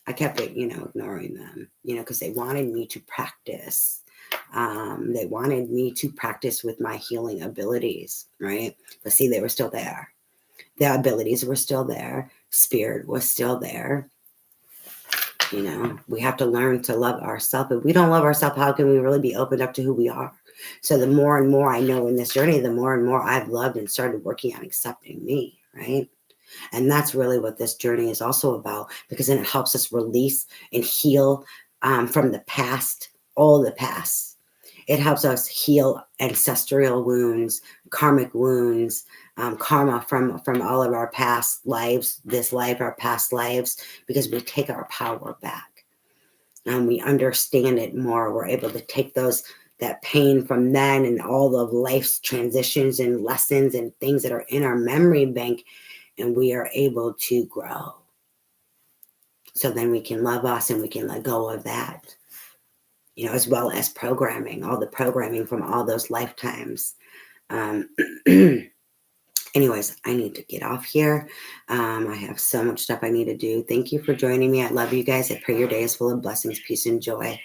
I kept, ignoring them, because they wanted me to practice. They wanted me to practice with my healing abilities, right? But see, they were still there. The abilities were still there. Spirit was still there. We have to learn to love ourselves. If we don't love ourselves, how can we really be opened up to who we are? So the more and more I know in this journey, the more and more I've loved and started working on accepting me, right? And that's really what this journey is also about, because then it helps us release and heal from the past, all the past. It helps us heal ancestral wounds, karmic wounds, karma from all of our past lives, this life, our past lives, because we take our power back and we understand it more. We're able to take that pain from then and all of life's transitions and lessons and things that are in our memory bank, and we are able to grow. So then we can love us and we can let go of that, as well as programming, all the programming from all those lifetimes. Anyways, I need to get off here. I have so much stuff I need to do. Thank you for joining me. I love you guys. I pray your day is full of blessings, peace, and joy.